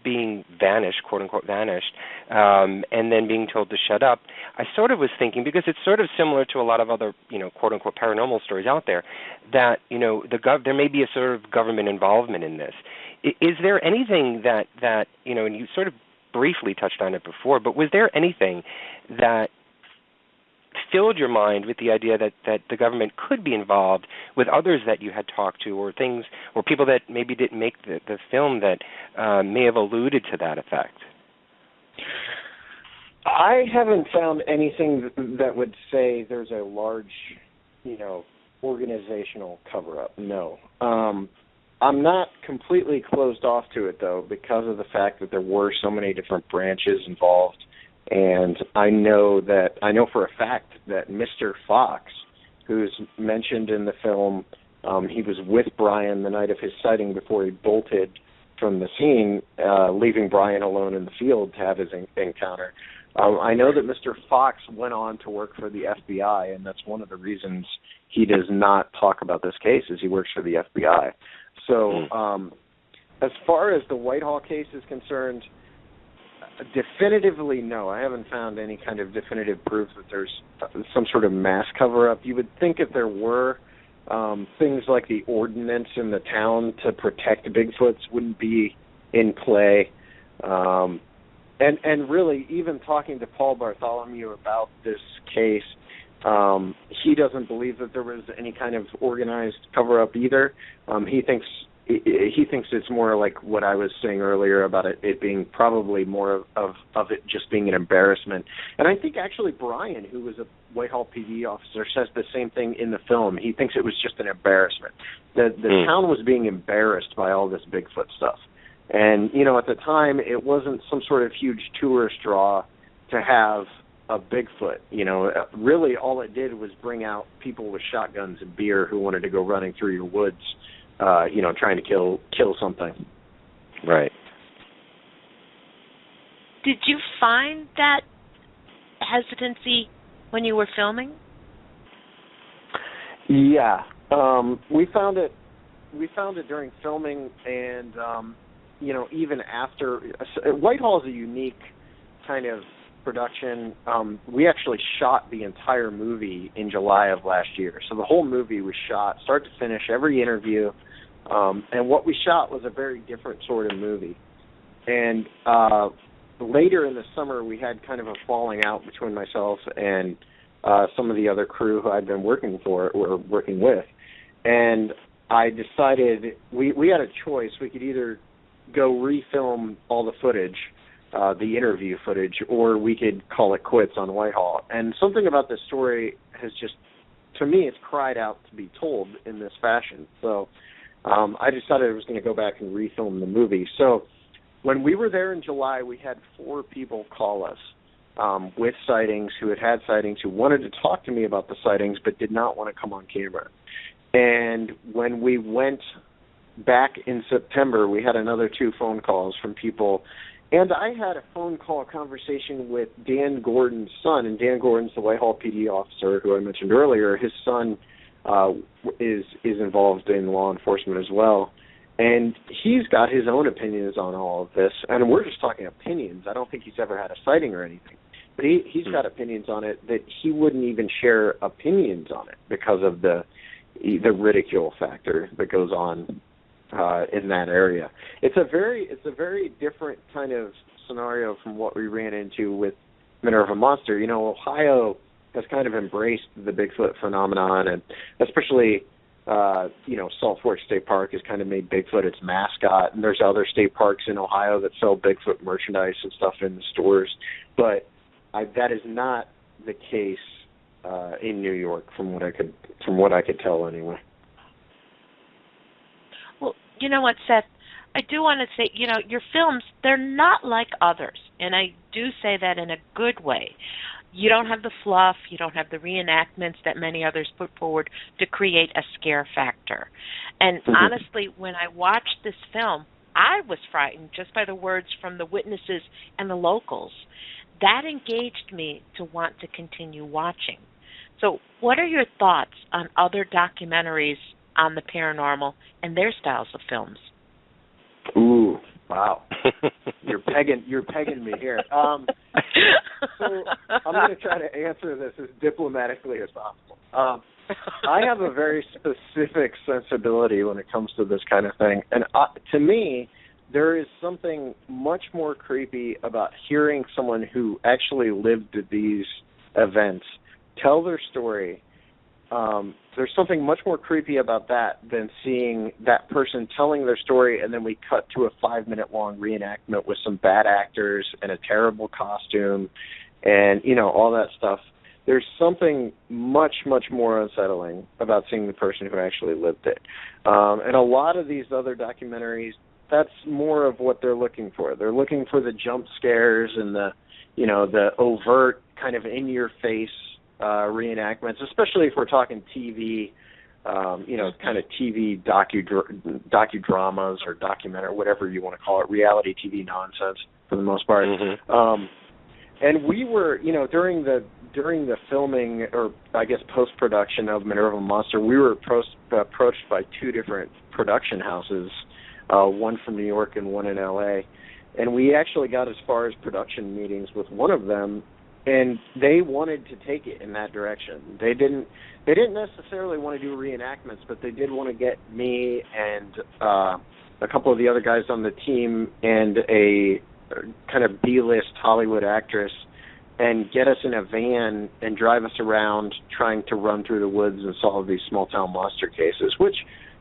being vanished, quote-unquote vanished, and then being told to shut up, I sort of was thinking, because it's sort of similar to a lot of other, quote-unquote paranormal stories out there, that, there may be a sort of government involvement in this. Is there anything that and you sort of briefly touched on it before, but was there anything that filled your mind with the idea that the government could be involved with others that you had talked to, or things, or people that maybe didn't make the film that may have alluded to that effect? I haven't found anything that would say there's a large, organizational cover-up. No. I'm not completely closed off to it, though, because of the fact that there were so many different branches involved. And I know for a fact that Mr. Fox, who's mentioned in the film, he was with Brian the night of his sighting before he bolted from the scene, leaving Brian alone in the field to have his encounter. I know that Mr. Fox went on to work for the FBI, and that's one of the reasons he does not talk about this case, is he works for the FBI. So as far as the Whitehall case is concerned, definitively, no. I haven't found any kind of definitive proof that there's some sort of mass cover-up. You would think if there were, things like the ordinance in the town to protect Bigfoots wouldn't be in play. And really, even talking to Paul Bartholomew about this case, he doesn't believe that there was any kind of organized cover-up either. He thinks it's more like what I was saying earlier about it being probably more of it just being an embarrassment. And I think actually Brian, who was a Whitehall PD officer, says the same thing in the film. He thinks it was just an embarrassment. The town was being embarrassed by all this Bigfoot stuff. And, at the time, it wasn't some sort of huge tourist draw to have a Bigfoot. Really all it did was bring out people with shotguns and beer who wanted to go running through your woods, trying to kill something. Right. Did you find that hesitancy when you were filming? Yeah. We found it during filming, and even after. Whitehall is a unique kind of production. We actually shot the entire movie in July of last year. So the whole movie was shot, start to finish, every interview. And what we shot was a very different sort of movie. And later in the summer, we had kind of a falling out between myself and some of the other crew who I'd been working with. And I decided we had a choice. We could either go refilm all the footage, the interview footage, or we could call it quits on Whitehall. And something about this story has just, to me, it's cried out to be told in this fashion. So I decided I was going to go back and refilm the movie. So when we were there in July, we had 4 people call us with sightings, who had sightings, who wanted to talk to me about the sightings but did not want to come on camera. And when we went back in September, we had another 2 phone calls from people. And I had a phone call conversation with Dan Gordon's son, and Dan Gordon's the Whitehall PD officer who I mentioned earlier. His son is involved in law enforcement as well. And he's got his own opinions on all of this. And we're just talking opinions. I don't think he's ever had a sighting or anything. But he's got opinions on it that he wouldn't even share opinions on it because of the ridicule factor that goes on in that area. It's a very different kind of scenario from what we ran into with Minerva Monster. Ohio has kind of embraced the Bigfoot phenomenon, and especially Salt Fork State Park has kind of made Bigfoot its mascot, and there's other state parks in Ohio that sell Bigfoot merchandise and stuff in the stores. But that is not the case in New York, from what I could tell anyway. Well, you know what, Seth? I do want to say, your films, they're not like others, and I do say that in a good way. You don't have the fluff, you don't have the reenactments that many others put forward to create a scare factor. And honestly, when I watched this film, I was frightened just by the words from the witnesses and the locals. That engaged me to want to continue watching. So what are your thoughts on other documentaries on the paranormal and their styles of films? Ooh, wow. You're pegging me here. So I'm going to try to answer this as diplomatically as possible. I have a very specific sensibility when it comes to this kind of thing. And to me, there is something much more creepy about hearing someone who actually lived these events tell their story. There's something much more creepy about that than seeing that person telling their story and then we cut to a 5-minute-long reenactment with some bad actors and a terrible costume and, all that stuff. There's something much, much more unsettling about seeing the person who actually lived it. And a lot of these other documentaries, that's more of what they're looking for. They're looking for the jump scares and the overt kind of in-your-face reenactments, especially if we're talking TV, kind of TV docudramas or documentary, whatever you want to call it, reality TV nonsense for the most part. And we were, during the filming, or I guess post-production of Minerva Monster, we were approached by 2 different production houses, one from New York and one in L.A., and we actually got as far as production meetings with one of them, and they wanted to take it in that direction. They didn't necessarily want to do reenactments, but they did want to get me and a couple of the other guys on the team and a kind of B-list Hollywood actress and get us in a van and drive us around trying to run through the woods and solve these small-town monster cases, which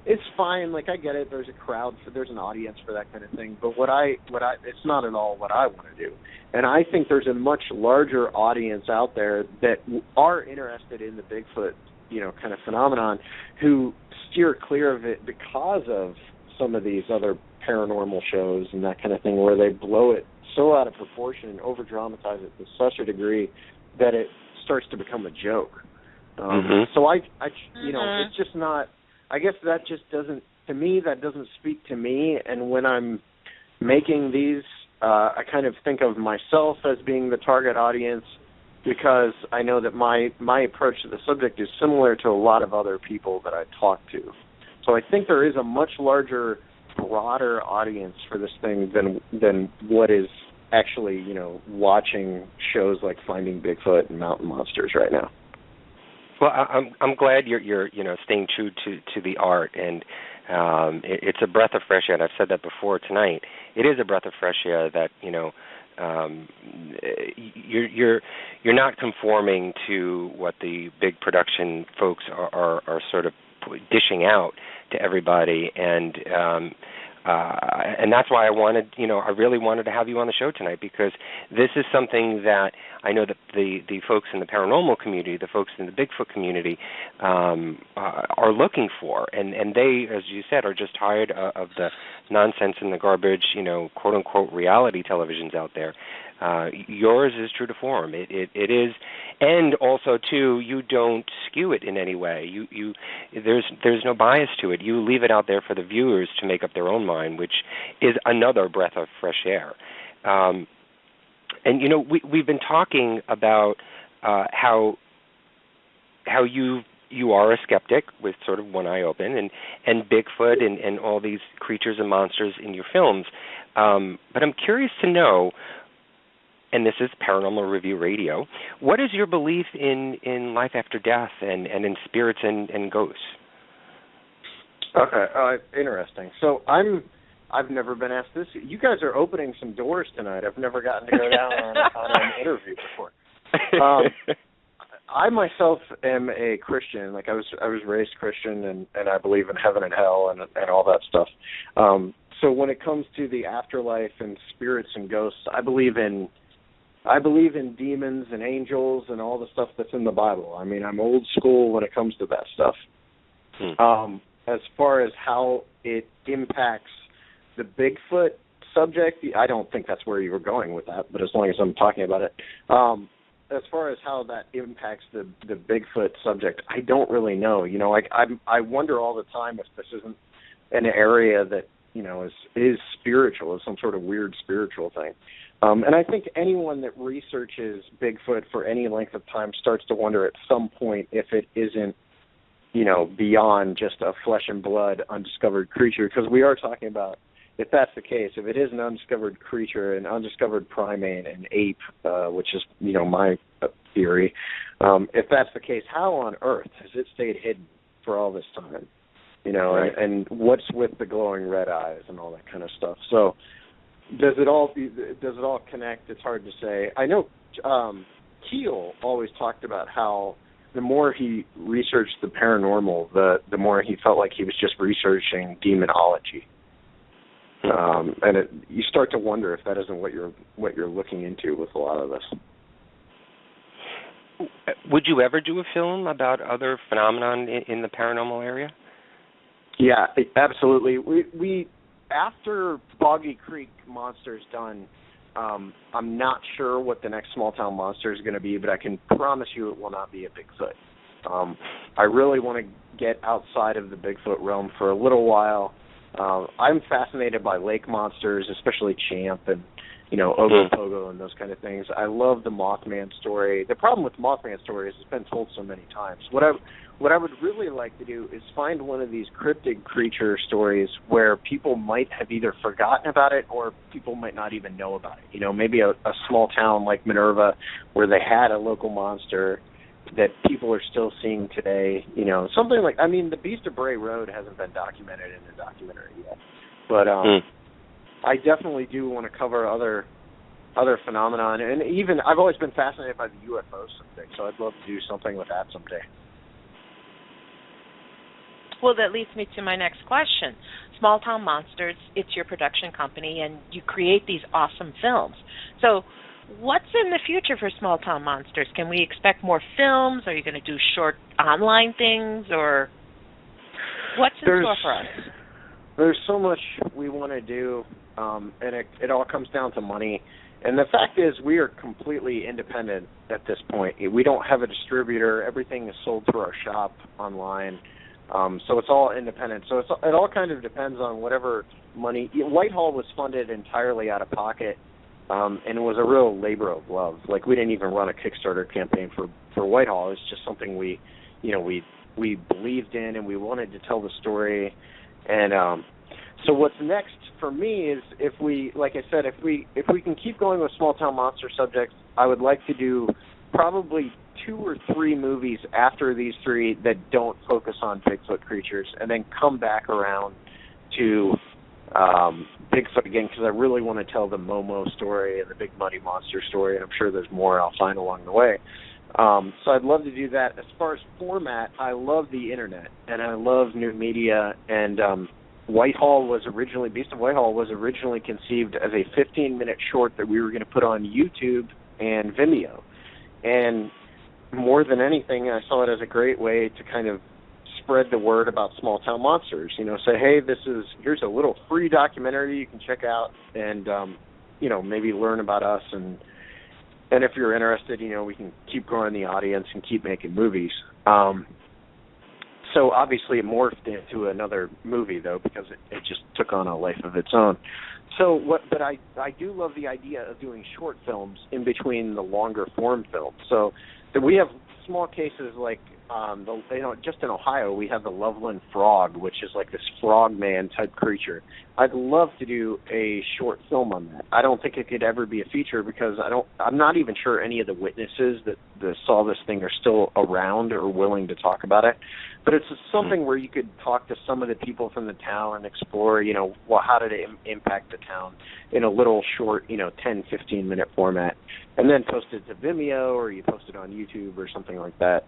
is fine. Like, I get it. There's a crowd, there's an audience for that kind of thing. But it's not at all what I want to do. And I think there's a much larger audience out there that are interested in the Bigfoot, kind of phenomenon, who steer clear of it because of some of these other paranormal shows and that kind of thing, where they blow it so out of proportion and over dramatize it to such a degree that it starts to become a joke. So it's just not. I guess that just doesn't, to me, that doesn't speak to me. And when I'm making these, I kind of think of myself as being the target audience, because I know that my approach to the subject is similar to a lot of other people that I talk to. So I think there is a much larger, broader audience for this thing than what is actually, watching shows like Finding Bigfoot and Mountain Monsters right now. Well, I'm glad you're staying true to the art, and it's a breath of fresh air. And I've said that before tonight. It is a breath of fresh air that you're not conforming to what the big production folks are sort of dishing out to everybody, and that's why I really wanted to have you on the show tonight, because this is something that I know that the folks in the paranormal community, the folks in the Bigfoot community, are looking for, and they, as you said, are just tired of the nonsense and the garbage, quote unquote reality televisions out there. Yours is true to form. It is, and also too, you don't skew it in any way. There's no bias to it. You leave it out there for the viewers to make up their own mind, which is another breath of fresh air. And we've been talking about how you are a skeptic with sort of one eye open, and Bigfoot and all these creatures and monsters in your films. But I'm curious to know, and this is Paranormal Review Radio, what is your belief in life after death and in spirits and ghosts? Okay, interesting. So I've never been asked this. You guys are opening some doors tonight. I've never gotten to go down on an interview before. I myself am a Christian. Like, I was raised Christian, and I believe in heaven and hell and all that stuff. So when it comes to the afterlife and spirits and ghosts, I believe in demons and angels and all the stuff that's in the Bible. I mean, I'm old school when it comes to that stuff. As far as how it impacts the Bigfoot subject, I don't think that's where you were going with that, but as long as I'm talking about it. As far as how that impacts the Bigfoot subject, I don't really know. I wonder all the time if this isn't an area that, is spiritual, is some sort of weird spiritual thing. And I think anyone that researches Bigfoot for any length of time starts to wonder at some point if it isn't, beyond just a flesh and blood undiscovered creature, because we are talking about, if that's the case, if it is an undiscovered creature, an undiscovered primate, an ape, which is, my theory, if that's the case, how on earth has it stayed hidden for all this time? Right. And what's with the glowing red eyes and all that kind of stuff? So does it all connect? It's hard to say. I know Keel always talked about how the more he researched the paranormal, the more he felt like he was just researching demonology. And you start to wonder if that isn't what you're looking into with a lot of this. Would you ever do a film about other phenomenon in the paranormal area? Yeah, absolutely. We after Boggy Creek Monster is done, I'm not sure what the next small town monster is going to be, but I can promise you it will not be a Bigfoot. I really want to get outside of the Bigfoot realm for a little while. I'm fascinated by lake monsters, especially Champ and, Ogopogo and those kind of things. I love the Mothman story. The problem with the Mothman story is it's been told so many times. What I would really like to do is find one of these cryptid creature stories where people might have either forgotten about it or people might not even know about it. Maybe a small town like Minerva where they had a local monster that people are still seeing today, something like, the Beast of Bray Road hasn't been documented in a documentary yet, but I definitely do want to cover other other phenomenon. And even I've always been fascinated by the UFO subject, so I'd love to do something with that someday. Well, that leads me to my next question. Small Town Monsters, it's your production company, and you create these awesome films. So what's in the future for Small Town Monsters? Can we expect more films? Are you going to do short online things, or what's in store for us? There's so much we want to do, and it all comes down to money. And the fact is, we are completely independent at this point. We don't have a distributor. Everything is sold through our shop online. So it's all independent. So it all kind of depends on whatever money. Whitehall was funded entirely out of pocket, and it was a real labor of love. Like, we didn't even run a Kickstarter campaign for Whitehall. It's just something we believed in, and we wanted to tell the story. And so what's next for me is, if we can keep going with small town monster subjects, I would like to do probably 2 or 3 movies after these 3 that don't focus on Bigfoot creatures, and then come back around to Bigfoot again, because I really want to tell the Momo story and the Big Muddy Monster story, and I'm sure there's more I'll find along the way. So I'd love to do that. As far as format, I love the internet, and I love new media, and Beast of Whitehall was originally conceived as a 15-minute short that we were going to put on YouTube and Vimeo. And more than anything, I saw it as a great way to kind of spread the word about small town monsters. Say, hey, here's a little free documentary you can check out, and maybe learn about us, and if you're interested, we can keep growing the audience and keep making movies. So obviously it morphed into another movie, though, because it just took on a life of its own. But I do love the idea of doing short films in between the longer form films. So that we have small cases like, just in Ohio, we have the Loveland Frog, which is like this frogman type creature. I'd love to do a short film on that. I don't think it could ever be a feature, because I'm not even sure any of the witnesses that saw this thing are still around or willing to talk about it. But it's something where you could talk to some of the people from the town and explore, how did it impact the town in a little short, 10, 15-minute format, and then post it to Vimeo, or you post it on YouTube or something like that.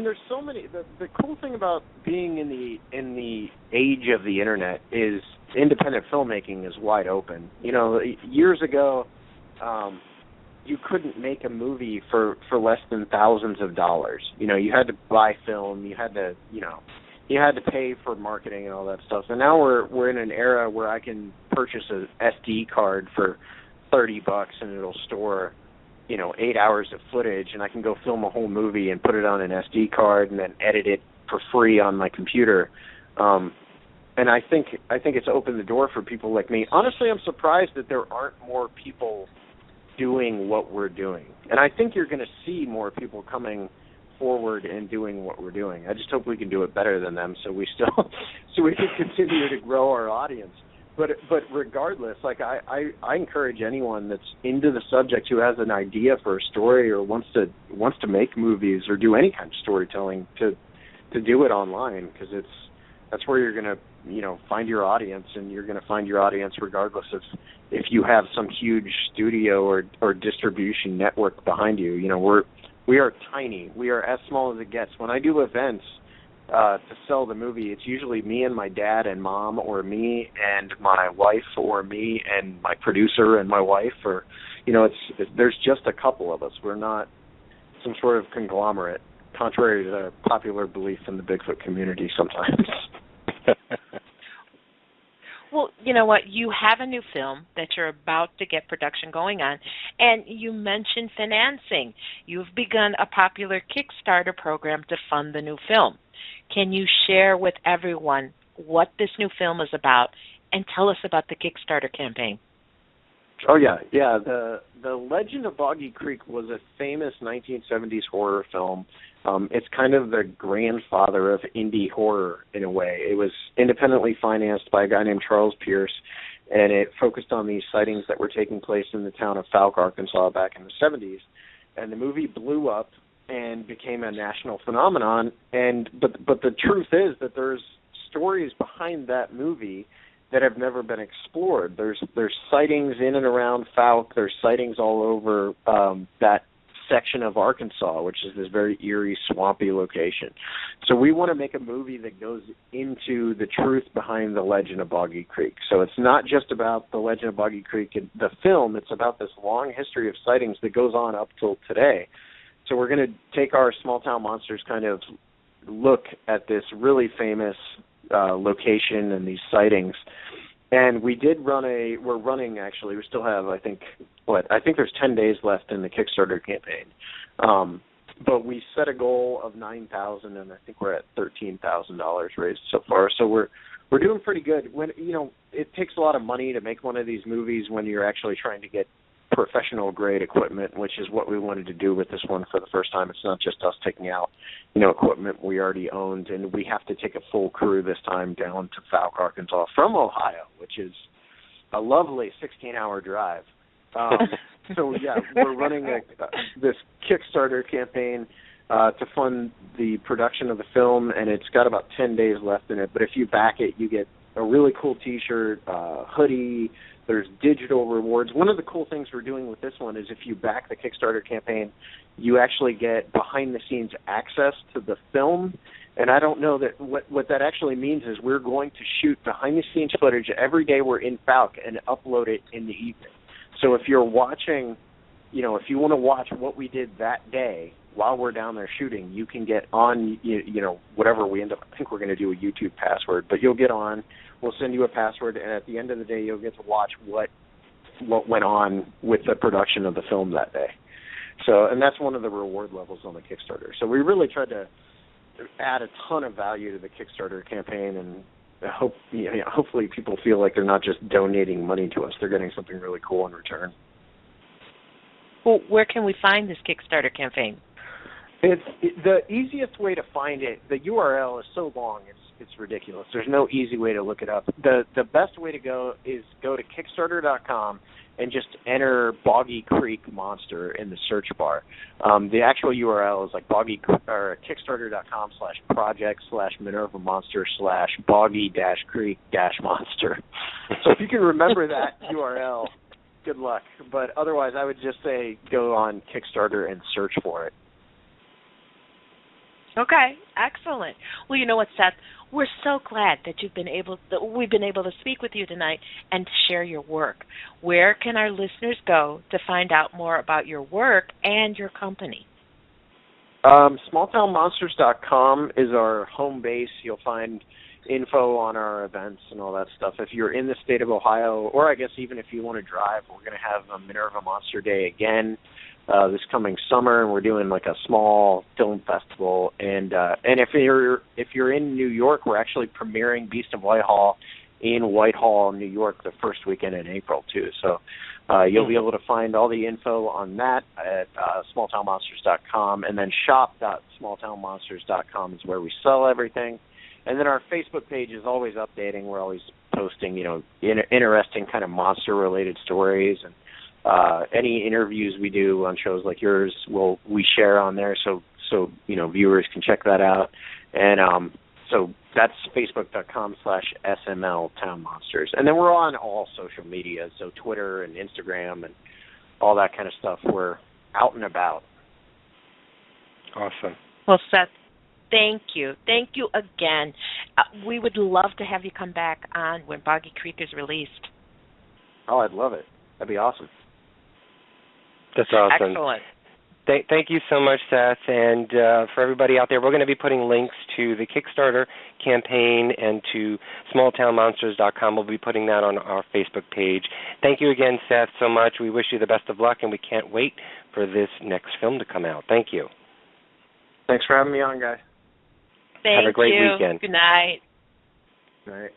There's so many. The cool thing about being in the age of the internet is independent filmmaking is wide open. Years ago, you couldn't make a movie for less than thousands of dollars. You had to buy film. You had to pay for marketing and all that stuff. And now we're in an era where I can purchase an SD card for $30 and it'll store 8 hours of footage, and I can go film a whole movie and put it on an SD card and then edit it for free on my computer. And I think it's opened the door for people like me. Honestly, I'm surprised that there aren't more people doing what we're doing. And I think you're going to see more people coming forward and doing what we're doing. I just hope we can do it better than them, so we can continue to grow our audience. But regardless, I encourage anyone that's into the subject, who has an idea for a story or wants to make movies or do any kind of storytelling, to do it online, because that's where you're going to find your audience, and you're going to find your audience regardless of if you have some huge studio or distribution network behind you. We are tiny. We are as small as it gets. When I do events to sell the movie, it's usually me and my dad and mom, or me and my wife, or me and my producer and my wife, or there's just a couple of us. We're not some sort of conglomerate, contrary to the popular belief in the Bigfoot community sometimes. Well, you know what? You have a new film that you're about to get production going on, and you mentioned financing. You've begun a popular Kickstarter program to fund the new film. Can you share with everyone what this new film is about, and tell us about the Kickstarter campaign? Oh, yeah. The Legend of Boggy Creek was a famous 1970s horror film. It's kind of the grandfather of indie horror in a way. It was independently financed by a guy named Charles Pierce, and it focused on these sightings that were taking place in the town of Fouke, Arkansas back in the 70s. And the movie blew up and became a national phenomenon. But the truth is that there's stories behind that movie that have never been explored. There's sightings in and around Fouke. There's sightings all over that section of Arkansas, which is this very eerie, swampy location. So we want to make a movie that goes into the truth behind the legend of Boggy Creek. So it's not just about the legend of Boggy Creek in the film. It's about this long history of sightings that goes on up till today. So we're going to take our Small Town Monsters kind of look at this really famous location and these sightings. And we still have, I think there's 10 days left in the Kickstarter campaign. But we set a goal of $9,000, and I think we're at $13,000 raised so far. So we're doing pretty good. When it takes a lot of money to make one of these movies when you're actually trying to get professional grade equipment, which is what we wanted to do with this one for the first time. It's not just us taking out, equipment we already owned, and we have to take a full crew this time down to Fouke, Arkansas from Ohio, which is a lovely 16-hour drive. So yeah, we're running this Kickstarter campaign to fund the production of the film, and it's got about 10 days left in it. But if you back it, you get a really cool T-shirt, hoodie. There's digital rewards. One of the cool things we're doing with this one is if you back the Kickstarter campaign, you actually get behind-the-scenes access to the film. And I don't know that what that actually means is we're going to shoot behind-the-scenes footage every day we're in Fouke and upload it in the evening. So if you're watching, if you want to watch what we did that day while we're down there shooting, you can get on, whatever we end up. I think we're going to do a YouTube password, but you'll get on. We'll send you a password, and at the end of the day, you'll get to watch what went on with the production of the film that day. So, and that's one of the reward levels on the Kickstarter. So we really tried to add a ton of value to the Kickstarter campaign, and hopefully people feel like they're not just donating money to us; they're getting something really cool in return. Well, where can we find this Kickstarter campaign? The easiest way to find it. The URL is so long; it's ridiculous. There's no easy way to look it up. The best way to go is go to Kickstarter.com and just enter Boggy Creek Monster in the search bar. The actual URL is like Kickstarter.com/project/Minerva Monster/Boggy-Creek-Monster. So if you can remember that URL, good luck. But otherwise, I would just say go on Kickstarter and search for it. Okay, excellent. Well, you know what, Seth? We're so glad that we've been able to speak with you tonight and to share your work. Where can our listeners go to find out more about your work and your company? Smalltownmonsters.com is our home base. You'll find info on our events and all that stuff. If you're in the state of Ohio, or I guess even if you want to drive, we're going to have a Minerva Monster Day again this coming summer, and we're doing like a small film festival. And if you're in New York, we're actually premiering Beast of Whitehall in Whitehall, New York, the first weekend in April too. So you'll be able to find all the info on that at smalltownmonsters.com, and then shop.smalltownmonsters.com is where we sell everything. And then our Facebook page is always updating. We're always posting, interesting kind of monster-related stories, and any interviews we do on shows like yours, we share on there, so viewers can check that out. And so that's facebook.com/SML Town Monsters. And then we're on all social media, so Twitter and Instagram and all that kind of stuff. We're out and about. Awesome. Well, Seth, thank you. Thank you again. We would love to have you come back on when Boggy Creek is released. Oh, I'd love it. That'd be awesome. That's awesome. Excellent. Thank you so much, Seth. And for everybody out there, we're going to be putting links to the Kickstarter campaign and to smalltownmonsters.com. We'll be putting that on our Facebook page. Thank you again, Seth, so much. We wish you the best of luck, and we can't wait for this next film to come out. Thank you. Thanks for having me on, guys. Have a great weekend. Good night. All right.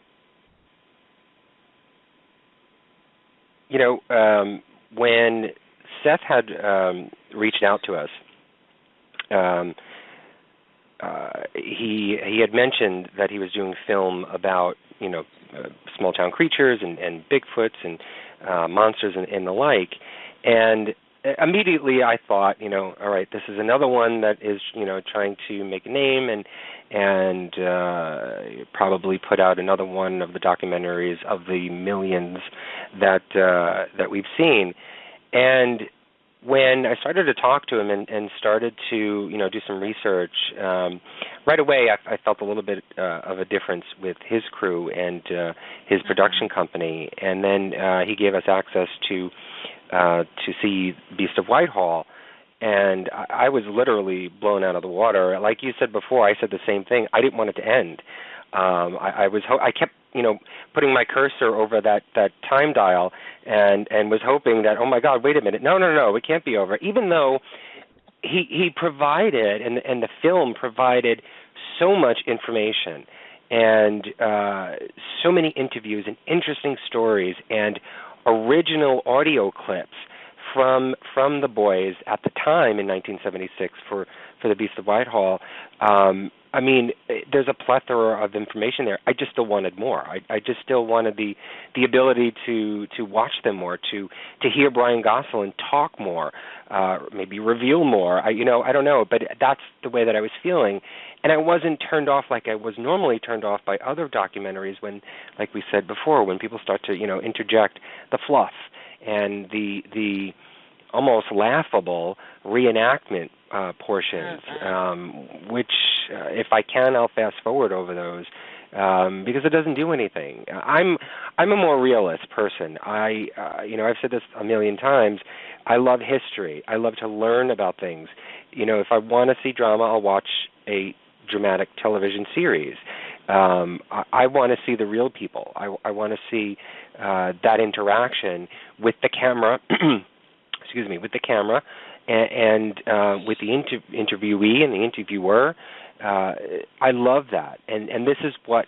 When Seth had reached out to us, he had mentioned that he was doing film about small town creatures and Bigfoots and monsters and the like, and immediately I thought, all right, this is another one that is, trying to make a name and probably put out another one of the documentaries of the millions that we've seen. And when I started to talk to him and started to, do some research, right away I felt a little bit of a difference with his crew and his production company. And then he gave us access to see Beast of Whitehall, and I was literally blown out of the water. Like you said before, I said the same thing. I didn't want it to end. I kept, putting my cursor over that time dial and was hoping that, oh my God, wait a minute, no, it can't be over. Even though he provided and the film provided so much information and so many interviews and interesting stories and original audio clips from the boys at the time in 1976 for the Beast of Whitehall. I mean, there's a plethora of information there. I just still wanted more. I just still wanted the ability to watch them more, to hear Brian Gosselin talk more, maybe reveal more. I don't know, but that's the way that I was feeling. And I wasn't turned off like I was normally turned off by other documentaries when, like we said before, when people start to, interject the fluff and the almost laughable reenactment portions, which if I can, I'll fast forward over those because it doesn't do anything. I'm a more realist person. I've said this a million times. I love history. I love to learn about things. If I want to see drama, I'll watch a dramatic television series. I want to see the real people. I want to see that interaction with the camera. Excuse me, with the camera and with the interviewee and the interviewer. I love that, and this is what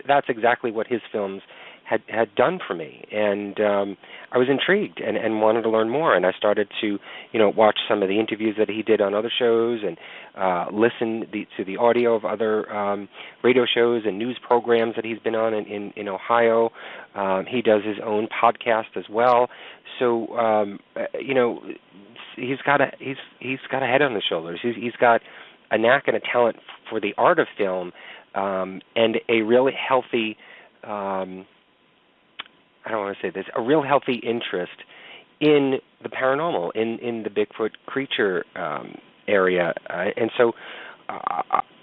that's exactly what his films had done for me, and I was intrigued and wanted to learn more, and I started to watch some of the interviews that he did on other shows and listen to the audio of other radio shows and news programs that he's been on in Ohio. He does his own podcast as well, so he's got a head on his shoulders. He's got a knack and a talent for the art of film, and a really healthy I don't want to say this, a real healthy interest in the paranormal, in the Bigfoot creature area, and so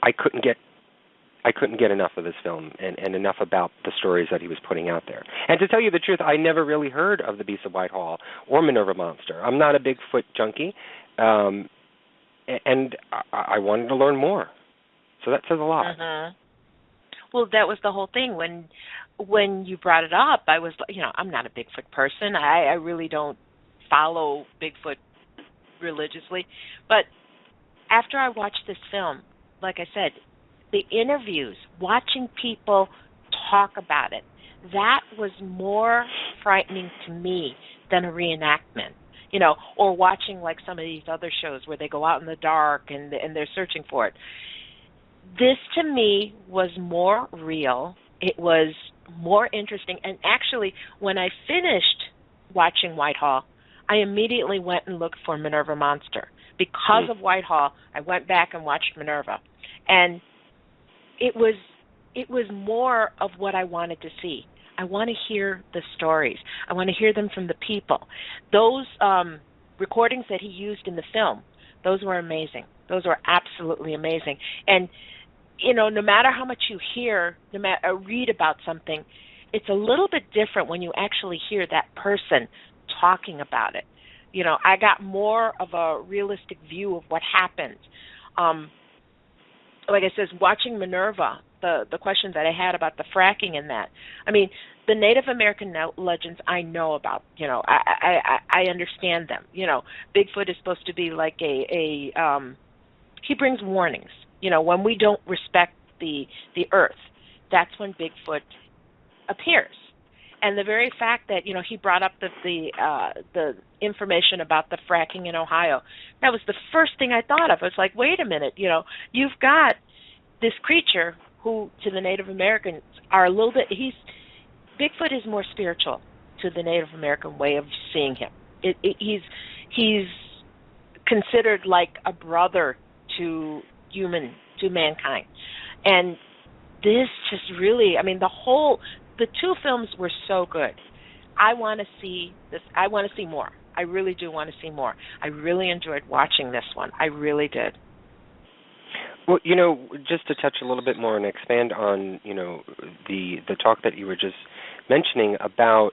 I couldn't get enough of this film and enough about the stories that he was putting out there. And to tell you the truth, I never really heard of the Beast of Whitehall or Minerva Monster. I'm not a Bigfoot junkie, and I wanted to learn more. So that says a lot. Uh-huh. Well, that was the whole thing. When you brought it up, I was, I'm not a Bigfoot person. I really don't follow Bigfoot religiously. But after I watched this film, like I said, the interviews, watching people talk about it, that was more frightening to me than a reenactment. Or watching like some of these other shows where they go out in the dark and they're searching for it. This, to me, was more real. It was more interesting. And actually, when I finished watching Whitehall, I immediately went and looked for Minerva Monster. Because of Whitehall, I went back and watched Minerva. And it was more of what I wanted to see. I want to hear the stories. I want to hear them from the people. Those recordings that he used in the film, those were amazing. Those were absolutely amazing. And no matter how much you hear, read about something, it's a little bit different when you actually hear that person talking about it. I got more of a realistic view of what happened. Like I said, watching Minerva, the question that I had about the fracking and that. I mean, the Native American legends I know about. I understand them. Bigfoot is supposed to be like he brings warnings. When we don't respect the earth, that's when Bigfoot appears. And the very fact that he brought up the information about the fracking in Ohio, that was the first thing I thought of. I was like, wait a minute, you've got this creature who to the Native Americans are a little bit. Bigfoot is more spiritual to the Native American way of seeing him. He's considered like a brother to mankind. And this just really, I mean, the two films were so good. I want to see this. I want to see more. I really do want to see more. I really enjoyed watching this one. I really did. Well, just to touch a little bit more and expand on, the talk that you were just mentioning about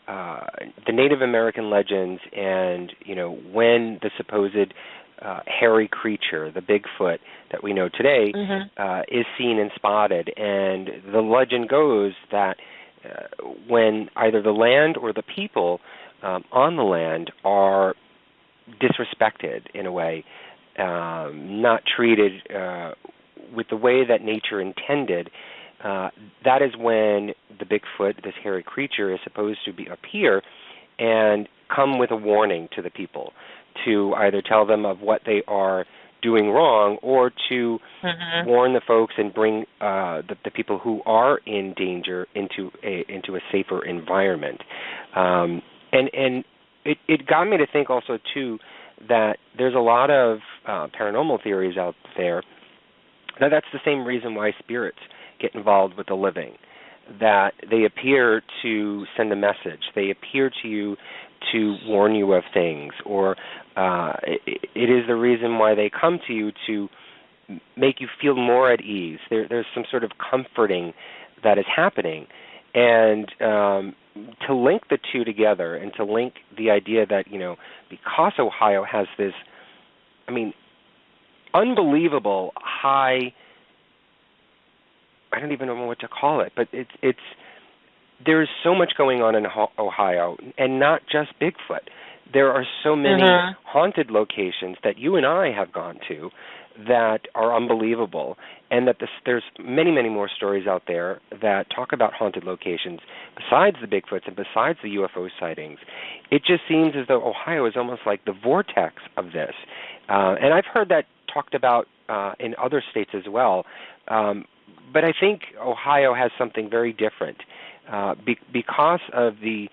the Native American legends and, when the supposed hairy creature, the Bigfoot that we know today, is seen and spotted. And the legend goes that when either the land or the people on the land are disrespected in a way, not treated with the way that nature intended, that is when the Bigfoot, this hairy creature, is supposed to appear and come with a warning to the people, to either tell them of what they are doing wrong or to warn the folks and bring the people who are in danger into a safer environment. And it got me to think also, too, that there's a lot of paranormal theories out there that's the same reason why spirits get involved with the living, that they appear to send a message. They appear to you to warn you of things, or it is the reason why they come to you to make you feel more at ease. There's some sort of comforting that is happening. And to link the two together and to link the idea that, because Ohio has this, unbelievable high, I don't even know what to call it, but it's there's so much going on in Ohio, and not just Bigfoot. There are so many haunted locations that you and I have gone to that are unbelievable, and that there's many, many more stories out there that talk about haunted locations besides the Bigfoots and besides the UFO sightings. It just seems as though Ohio is almost like the vortex of this. And I've heard that talked about in other states as well. But I think Ohio has something very different because of the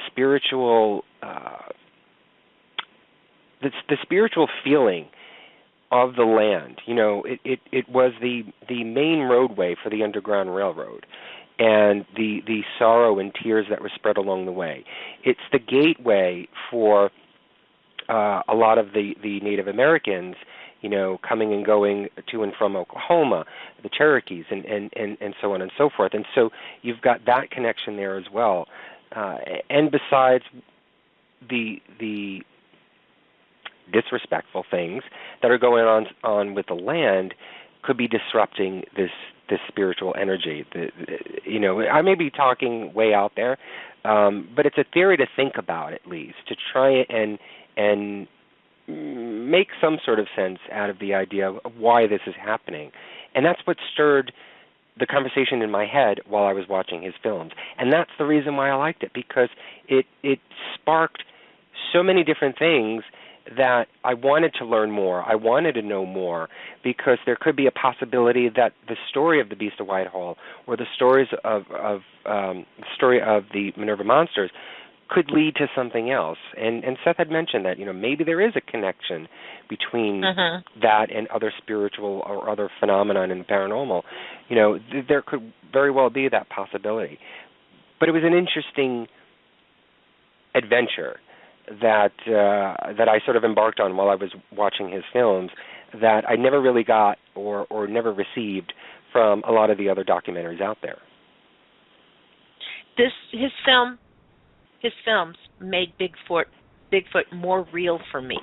spiritual the spiritual feeling of the land. It was the main roadway for the Underground Railroad, and the sorrow and tears that were spread along the way. It's the gateway for a lot of the Native Americans, coming and going to and from Oklahoma, the Cherokees, and so on and so forth. And so you've got that connection there as well. And besides the disrespectful things that are going on with the land, could be disrupting this spiritual energy. I may be talking way out there, but it's a theory to think about, at least, to try and make some sort of sense out of the idea of why this is happening. And that's what stirred the conversation in my head while I was watching his films. And that's the reason why I liked it, because it sparked so many different things that I wanted to learn more. I wanted to know more, because there could be a possibility that the story of the Beast of Whitehall, or the stories of the story of the Minerva Monsters, could lead to something else. And Seth had mentioned that maybe there is a connection between that and other spiritual or other phenomenon in the paranormal. There could very well be that possibility. But it was an interesting adventure that I sort of embarked on while I was watching his films, that I never really got or never received from a lot of the other documentaries out there. His films made Bigfoot more real for me.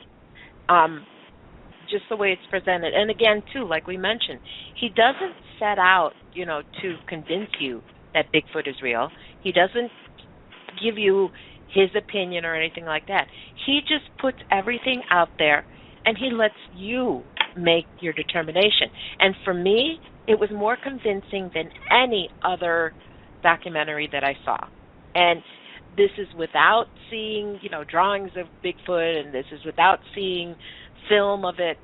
Just the way it's presented. And again, too, like we mentioned, he doesn't set out, to convince you that Bigfoot is real. He doesn't give you his opinion or anything like that. He just puts everything out there, and he lets you make your determination. And for me, it was more convincing than any other documentary that I saw. And this is without seeing, drawings of Bigfoot, and this is without seeing film of it.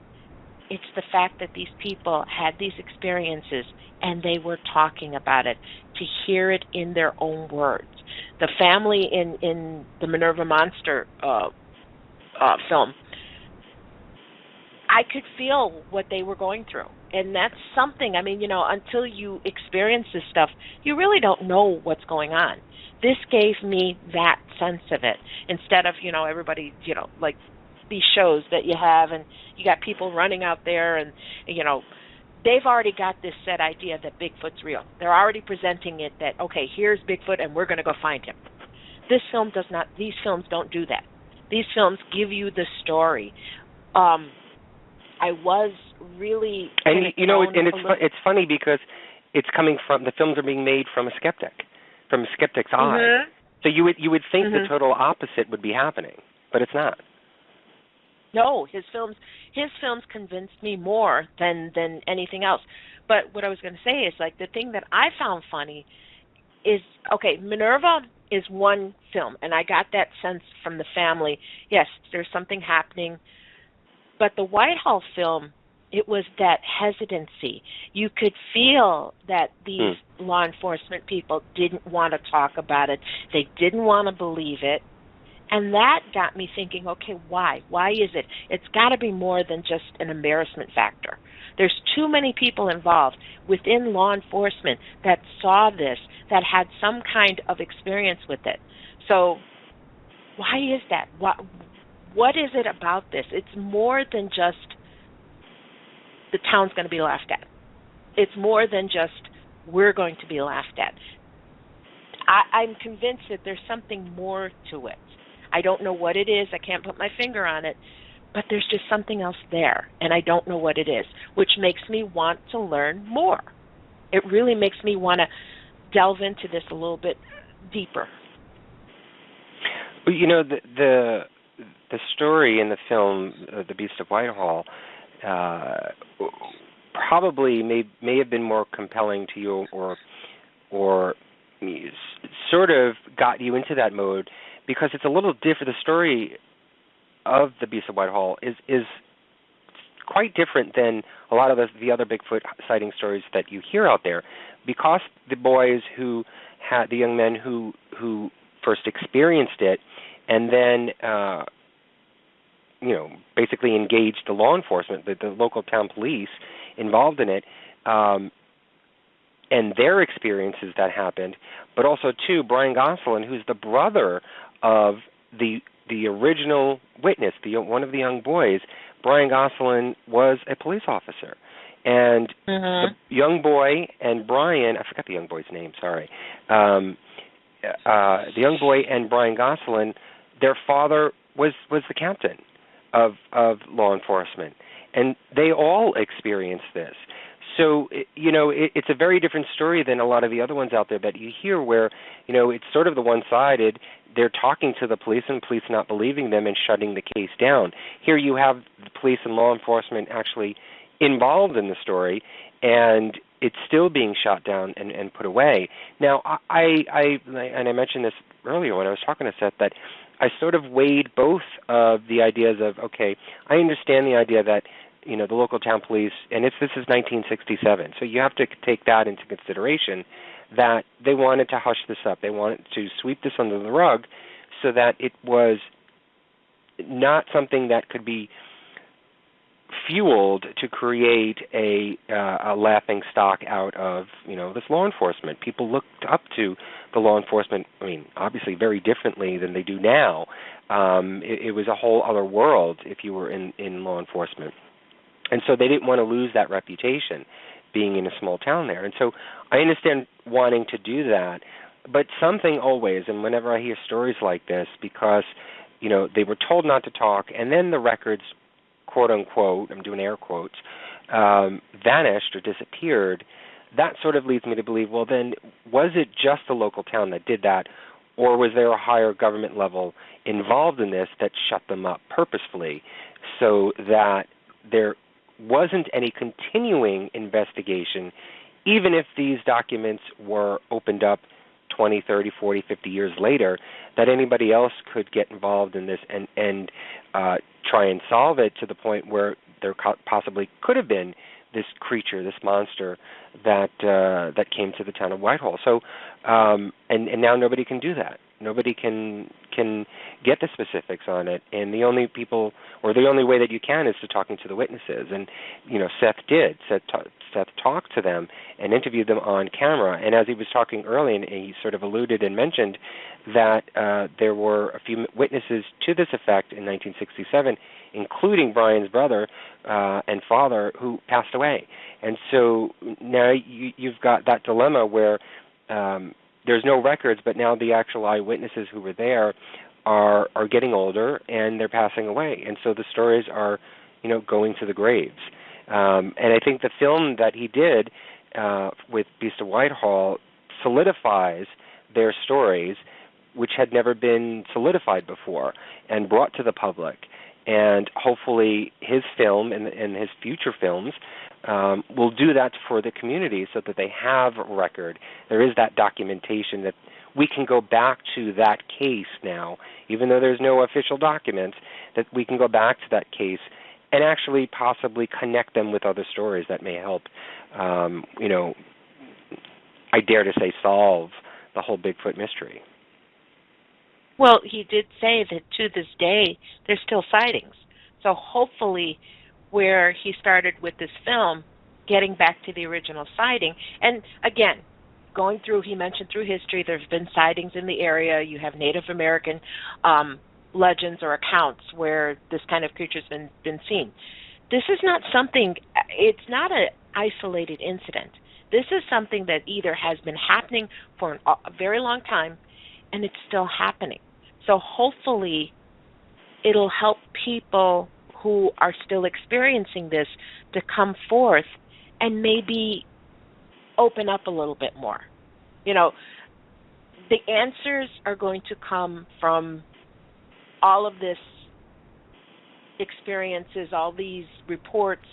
It's the fact that these people had these experiences and they were talking about it, to hear it in their own words. The family in the Minerva Monster film, I could feel what they were going through. And that's something, I mean, you know, until you experience this stuff, you really don't know what's going on. This gave me that sense of it, instead of, you know, everybody, you know, like these shows that you have, and you got people running out there, and, you know, they've already got this set idea that Bigfoot's real. They're already presenting it that, okay, here's Bigfoot and we're going to go find him. This film does not, these films don't do that. These films give you the story. I was really, and you know, and it's funny because it's coming from, the films are being made from a skeptic's eye. Mm-hmm. So you would think the total opposite would be happening, but it's not. No, his films convinced me more than anything else. But what I was going to say is, like, the thing that I found funny is, okay, Minerva is one film, and I got that sense from the family. Yes, there's something happening. But the Whitehall film, it was that hesitancy. You could feel that these law enforcement people didn't want to talk about it. They didn't want to believe it. And that got me thinking, okay, why? Why is it? It's got to be more than just an embarrassment factor. There's too many people involved within law enforcement that saw this, that had some kind of experience with it. So why is that? What is it about this? It's more than just the town's going to be laughed at. It's more than just we're going to be laughed at. I'm convinced that there's something more to it. I don't know what it is. I can't put my finger on it. But there's just something else there, and I don't know what it is, which makes me want to learn more. It really makes me want to delve into this a little bit deeper. Well, you know, the story in the film, The Beast of Whitehall, probably may have been more compelling to you, or sort of got you into that mode, because it's a little different. The story of The Beast of Whitehall is quite different than a lot of the other Bigfoot sighting stories that you hear out there, because the boys who had, the young men who first experienced it, and then you know, basically engaged the law enforcement, the local town police involved in it, and their experiences that happened, but also, too, Brian Gosselin, who's the brother of the original witness, one of the young boys. Brian Gosselin was a police officer. And the young boy and Brian, I forgot the young boy's name, sorry. The young boy and Brian Gosselin, their father was the captain of law enforcement. And they all experienced this. So, you know, it's a very different story than a lot of the other ones out there that you hear, where, you know, it's sort of the one-sided. They're talking to the police and police not believing them and shutting the case down. Here you have the police and law enforcement actually involved in the story, and it's still being shot down and put away. Now, I mentioned this earlier when I was talking to Seth, that I sort of weighed both of the ideas of, okay, I understand the idea that, you know, the local town police, and this is 1967, so you have to take that into consideration, that they wanted to hush this up. They wanted to sweep this under the rug so that it was not something that could be fueled to create a laughing stock out of, you know, this law enforcement. People looked up to the law enforcement, I mean, obviously very differently than they do now. It was a whole other world if you were in law enforcement. And so they didn't want to lose that reputation, being in a small town there. And so I understand wanting to do that, but something always, and whenever I hear stories like this, because, you know, they were told not to talk, and then the records, quote unquote, I'm doing air quotes, vanished or disappeared, that sort of leads me to believe, well then, was it just the local town that did that, or was there a higher government level involved in this that shut them up purposefully so that there wasn't any continuing investigation, even if these documents were opened up 20, 30, 40, 50 years later, that anybody else could get involved in this and try and solve it to the point where there possibly could have been this creature, this monster that came to the town of Whitehall. So And now nobody can do that. Nobody can get the specifics on it, and the only way that you can is to talking to the witnesses. And Seth did. Seth talked to them and interviewed them on camera. And as he was talking earlier, and he sort of alluded and mentioned that there were a few witnesses to this effect in 1967, including Brian's brother and father, who passed away. And so now you've got that dilemma where there's no records, but now the actual eyewitnesses who were there are getting older and they're passing away, and so the stories are, going to the graves. And I think the film that he did with Beast of Whitehall solidifies their stories, which had never been solidified before and brought to the public. And hopefully his film and his future films will do that for the community so that they have a record. There is that documentation that we can go back to that case now, even though there's no official documents, that we can go back to that case and actually possibly connect them with other stories that may help, I dare to say, solve the whole Bigfoot mystery. Well, he did say that to this day there's still sightings. So hopefully where he started with this film, getting back to the original sighting, and again, going through, he mentioned through history, there's been sightings in the area. You have Native American legends or accounts where this kind of creature's been seen. This is not something, it's not an isolated incident. This is something that either has been happening for a very long time and it's still happening. So hopefully it'll help people who are still experiencing this to come forth and maybe open up a little bit more. The answers are going to come from all of this experiences, all these reports.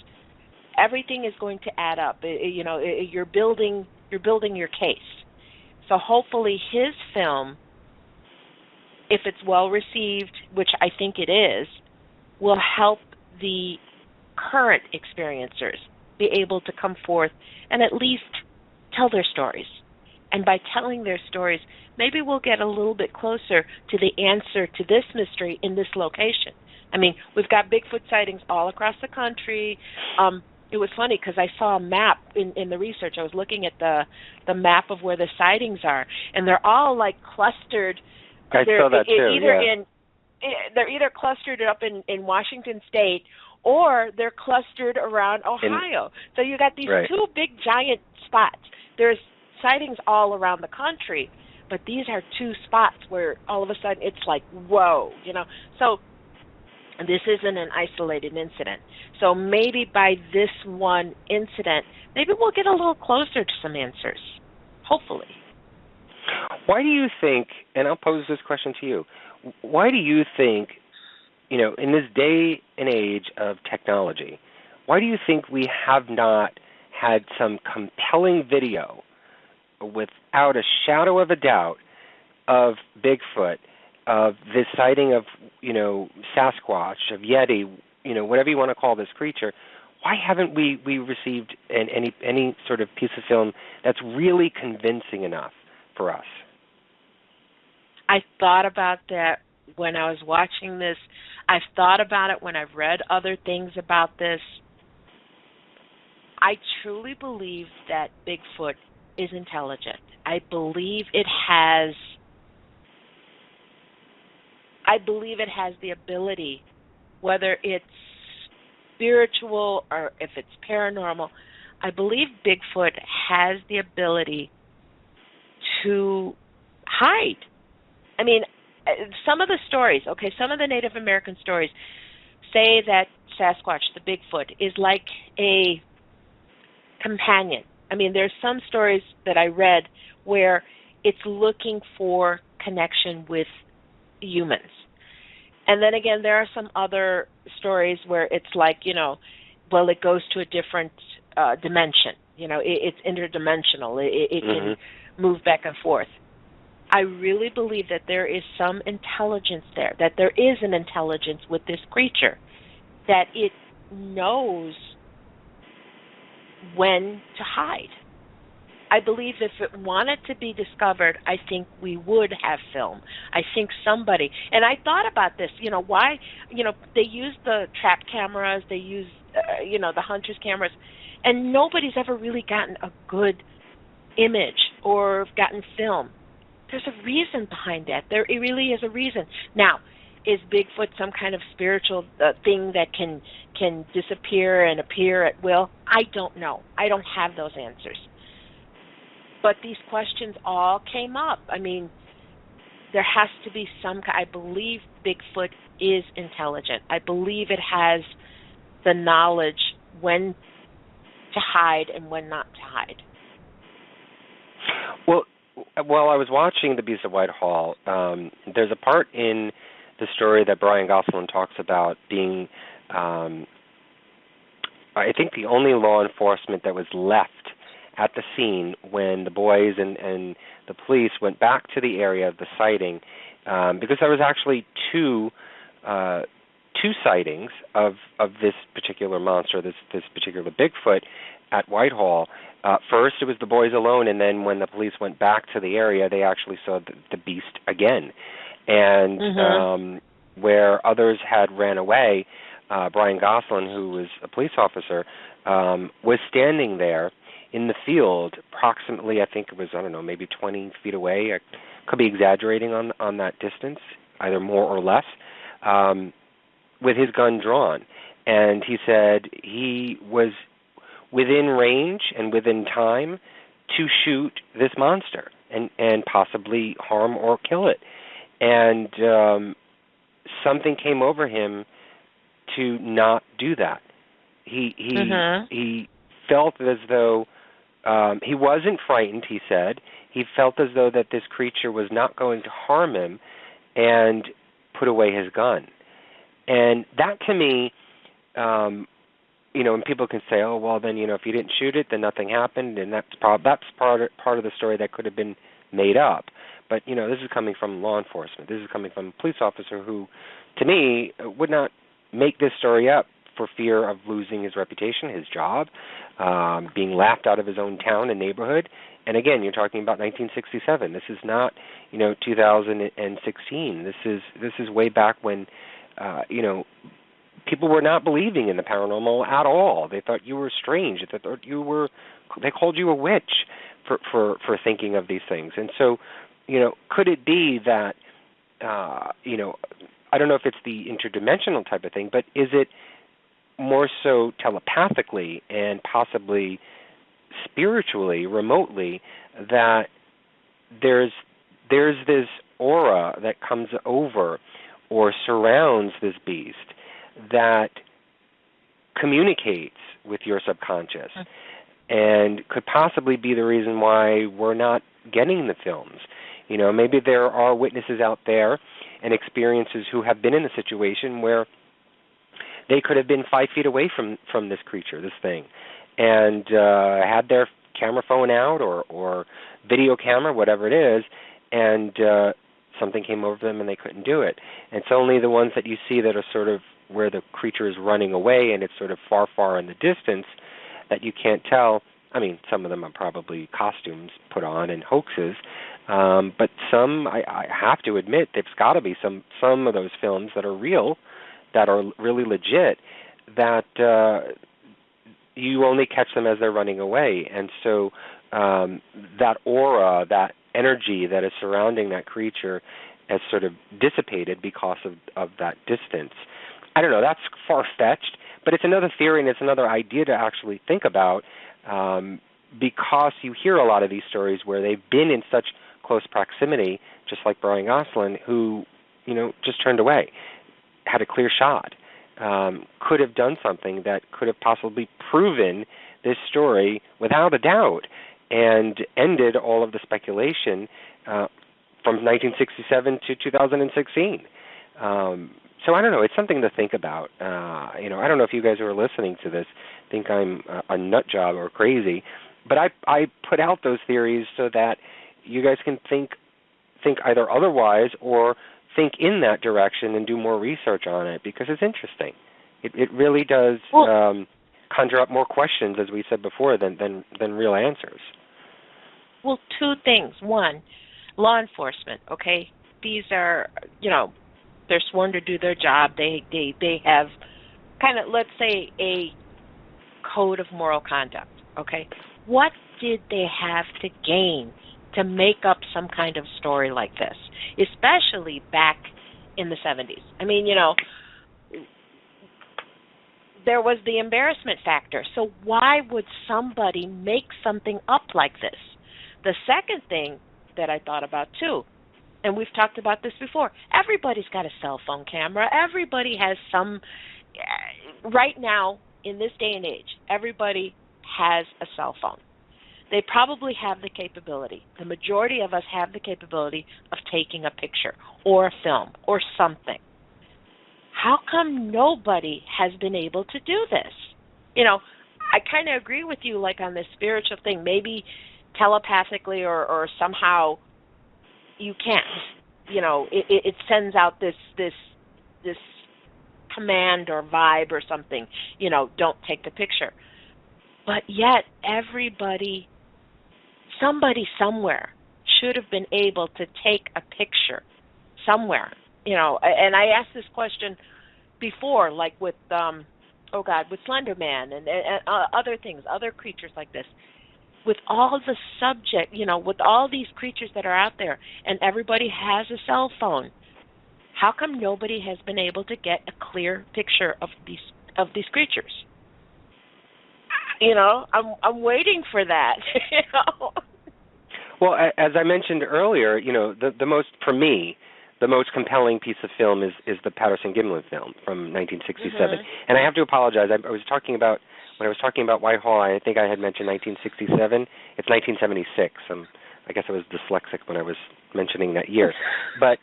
Everything is going to add up. You're building your case. So hopefully his film, if it's well received, which I think it is, will help the current experiencers be able to come forth and at least tell their stories. And by telling their stories, maybe we'll get a little bit closer to the answer to this mystery in this location. I mean, we've got Bigfoot sightings all across the country. It was funny because I saw a map in the research. I was looking at the map of where the sightings are, and they're all like clustered. I saw that too. They're either clustered up in Washington State or they're clustered around Ohio. So you got these two big giant spots. There's sightings all around the country, but these are two spots where all of a sudden it's like, whoa, So this isn't an isolated incident. So maybe by this one incident, maybe we'll get a little closer to some answers, hopefully. Why do you think, and I'll pose this question to you, why do you think, in this day and age of technology, why do you think we have not had some compelling video without a shadow of a doubt of Bigfoot, of this sighting of, Sasquatch, of Yeti, whatever you want to call this creature? Why haven't we received any sort of piece of film that's really convincing enough for us? I thought about that when I was watching this. I've thought about it when I've read other things about this. I truly believe that Bigfoot is intelligent. I believe it has the ability, whether it's spiritual or if it's paranormal, I believe Bigfoot has the ability to hide. I mean, some of the stories, some of the Native American stories say that Sasquatch, the Bigfoot, is like a companion. I mean, there's some stories that I read where it's looking for connection with humans. And then again, there are some other stories where it's like, it goes to a different dimension. It's interdimensional. It can move back and forth. I really believe that there is some intelligence there, that there is an intelligence with this creature, that it knows when to hide. I believe if it wanted to be discovered, I think we would have film. I think somebody, and I thought about this, why, they use the trap cameras, they use, the hunter's cameras, and nobody's ever really gotten a good image or gotten film. There's a reason behind that. There it really is a reason. Now, is Bigfoot some kind of spiritual thing that can disappear and appear at will? I don't know. I don't have those answers. But these questions all came up. I mean, there has to be I believe Bigfoot is intelligent. I believe it has the knowledge when to hide and when not to hide. Well, while I was watching The Beast of Whitehall, there's a part in the story that Brian Gosselin talks about being, I think, the only law enforcement that was left at the scene when the boys and the police went back to the area of the sighting, because there was actually two sightings of this particular monster, this particular Bigfoot at Whitehall. First, it was the boys alone, and then when the police went back to the area, they actually saw the beast again. And where others had ran away, Brian Gosselin, who was a police officer, was standing there in the field, approximately, I think it was, maybe 20 feet away. I could be exaggerating on that distance, either more or less, with his gun drawn. And he said he was within range and within time to shoot this monster and possibly harm or kill it. And something came over him to not do that. He felt as though he wasn't frightened, he said. He felt as though that this creature was not going to harm him and put away his gun. And that to me, and people can say, oh, well, then, if you didn't shoot it, then nothing happened, and that's part of the story that could have been made up. But, this is coming from law enforcement. This is coming from a police officer who, to me, would not make this story up for fear of losing his reputation, his job, being laughed out of his own town and neighborhood. And again, you're talking about 1967. This is not, 2016. This is way back when, people were not believing in the paranormal at all. They thought you were strange. They thought they called you a witch for thinking of these things. And so, could it be that, I don't know if it's the interdimensional type of thing, but is it more so telepathically and possibly spiritually, remotely, that there's this aura that comes over or surrounds this beast that communicates with your subconscious and could possibly be the reason why we're not getting the films. Maybe there are witnesses out there and experiences who have been in a situation where they could have been 5 feet away from this creature, this thing, and had their camera phone out or video camera, whatever it is, and something came over them and they couldn't do it. And it's only the ones that you see that are sort of where the creature is running away and it's sort of far, far in the distance that you can't tell. I mean, some of them are probably costumes put on and hoaxes, but some, I have to admit, there's got to be some of those films that are real, that are really legit, that you only catch them as they're running away. And so that aura, that energy that is surrounding that creature has sort of dissipated because of that distance. I don't know, that's far-fetched, but it's another theory and it's another idea to actually think about, because you hear a lot of these stories where they've been in such close proximity, just like Brian Gosselin, who, just turned away, had a clear shot, could have done something that could have possibly proven this story without a doubt and ended all of the speculation from 1967 to 2016. So I don't know. It's something to think about. I don't know if you guys who are listening to this think I'm a nut job or crazy, but I put out those theories so that you guys can think either otherwise or think in that direction and do more research on it, because it's interesting. It really does conjure up more questions, as we said before, than real answers. Well, two things. One, law enforcement, okay? These are, they're sworn to do their job. They have kind of, let's say, a code of moral conduct, okay? What did they have to gain to make up some kind of story like this, especially back in the 70s? I mean, there was the embarrassment factor. So why would somebody make something up like this? The second thing that I thought about, too, and we've talked about this before, everybody's got a cell phone camera. Everybody has some, right now, in this day and age, everybody has a cell phone. They probably have the capability. The majority of us have the capability of taking a picture or a film or something. How come nobody has been able to do this? I kind of agree with you, like on this spiritual thing. Maybe telepathically or somehow you can't. It sends out this command or vibe or something. Don't take the picture. But yet somebody somewhere should have been able to take a picture somewhere. And I asked this question before, like with with Slender Man and other things, other creatures like this. With all the subject, with all these creatures that are out there, and everybody has a cell phone, how come nobody has been able to get a clear picture of these creatures? I'm waiting for that. Well, as I mentioned earlier, the most compelling piece of film is the Patterson-Gimlin film from 1967. Mm-hmm. And I have to apologize. When I was talking about Whitehall, I think I had mentioned 1967. It's 1976. I guess I was dyslexic when I was mentioning that year. But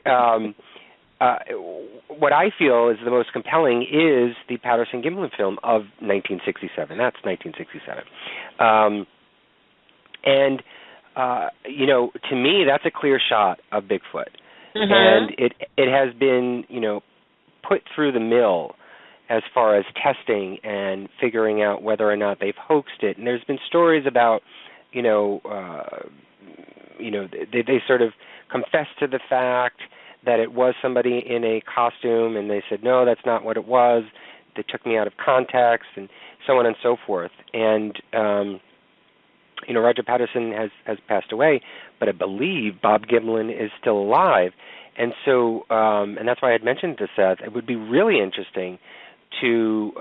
what I feel is the most compelling is the Patterson-Gimlin film of 1967. That's 1967. To me, that's a clear shot of Bigfoot. Mm-hmm. And it has been, put through the mill as far as testing and figuring out whether or not they've hoaxed it. And there's been stories about, they sort of confessed to the fact that it was somebody in a costume, and they said, no, that's not what it was. They took me out of context, and so on and so forth. And, Roger Patterson has passed away, but I believe Bob Gimlin is still alive. And so, and that's why I had mentioned to Seth, it would be really interesting to,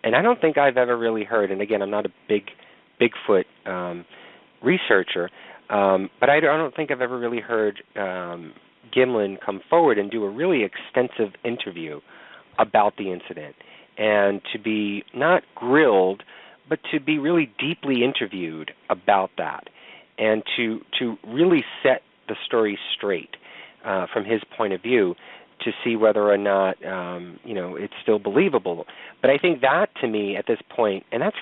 and I don't think I've ever really heard, and again, I'm not a big Bigfoot researcher, but I don't think I've ever really heard Gimlin come forward and do a really extensive interview about the incident, and to be not grilled, but to be really deeply interviewed about that, and to really set the story straight from his point of view to see whether or not it's still believable. But I think that, to me, at this point, and this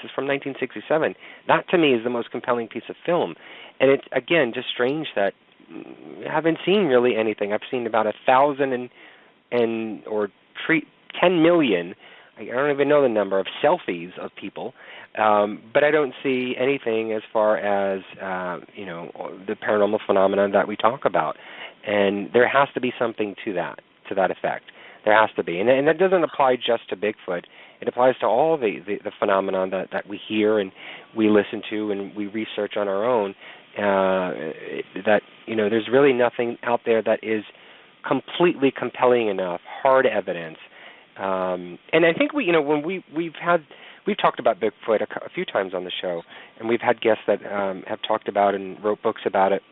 is from 1967, that to me is the most compelling piece of film. And it's, again, just strange that I haven't seen really anything. I've seen about 1,000 or 10 million, I don't even know the number, of selfies of people, but I don't see anything as far as the paranormal phenomenon that we talk about. And there has to be something to that effect. There has to be, and that doesn't apply just to Bigfoot. It applies to all the phenomenon that we hear and we listen to and we research on our own. That there's really nothing out there that is completely compelling enough, hard evidence. And I think when we've talked about Bigfoot a few times on the show, and we've had guests that have talked about and wrote books about it.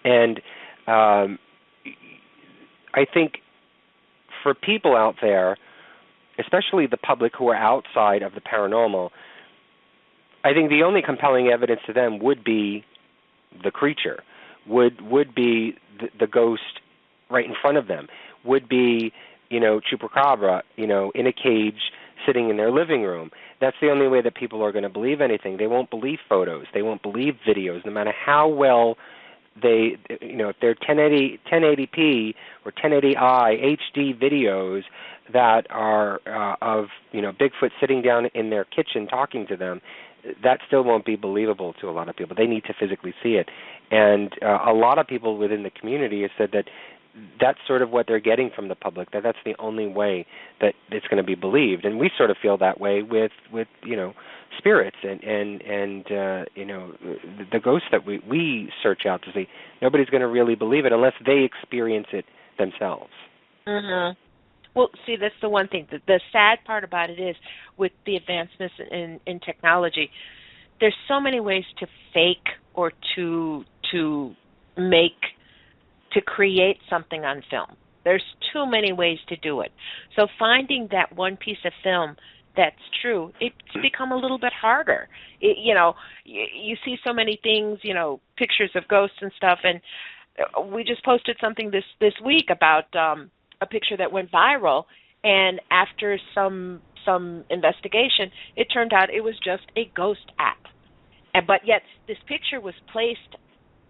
And I think for people out there, especially the public who are outside of the paranormal, I think the only compelling evidence to them would be the creature, would be the ghost right in front of them, would be Chupacabra, in a cage sitting in their living room. That's the only way that people are going to believe anything. They won't believe photos. They won't believe videos, no matter how well they, if they're 1080p or 1080i HD videos that are of, Bigfoot sitting down in their kitchen talking to them, that still won't be believable to a lot of people. They need to physically see it. And a lot of people within the community have said that that's sort of what they're getting from the public, that that's the only way that it's going to be believed. And we sort of feel that way with spirits and the ghosts that we search out to see. Nobody's going to really believe it unless they experience it themselves. Mm-hmm. Well, see, that's the one thing. The sad part about it is, with the advancements in technology, there's so many ways to fake or to create something on film. There's too many ways to do it. So finding that one piece of film that's true, it's become a little bit harder. You see so many things, pictures of ghosts and stuff, and we just posted something this week about a picture that went viral, and after some investigation, it turned out it was just a ghost app. But yet this picture was placed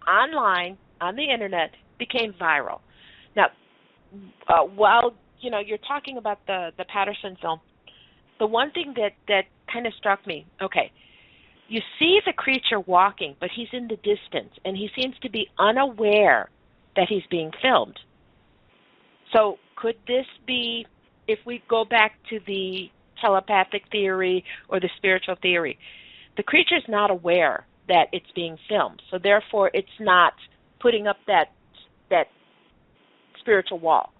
online on the internet, became viral. Now, while you're talking about the Patterson film, the one thing that kind of struck me, okay, you see the creature walking, but he's in the distance, and he seems to be unaware that he's being filmed. So could this be, if we go back to the telepathic theory or the spiritual theory, the creature's not aware that it's being filmed, so therefore it's not putting up that spiritual wall.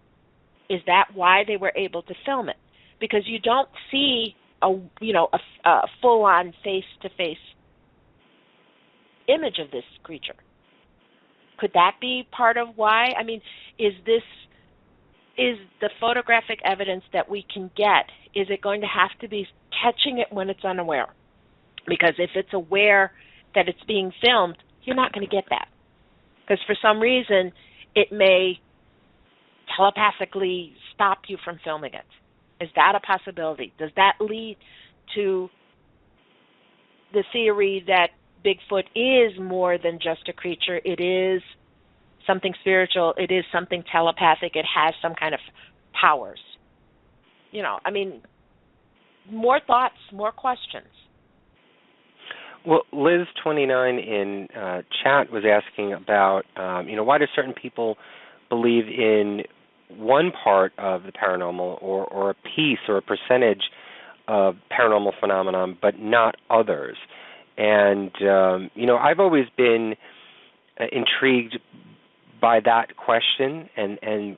Is that why they were able to film it? Because you don't see a full-on face-to-face image of this creature. Could that be part of why? I mean, is the photographic evidence that we can get, is it going to have to be catching it when it's unaware? Because if it's aware that it's being filmed, you're not going to get that. Because for some reason, it may telepathically stop you from filming it. Is that a possibility? Does that lead to the theory that Bigfoot is more than just a creature? It is something spiritual. It is something telepathic. It has some kind of powers. More thoughts, more questions. Well, Liz29 in chat was asking about, why do certain people believe in one part of the paranormal or a piece or a percentage of paranormal phenomenon, but not others? And, I've always been intrigued by that question and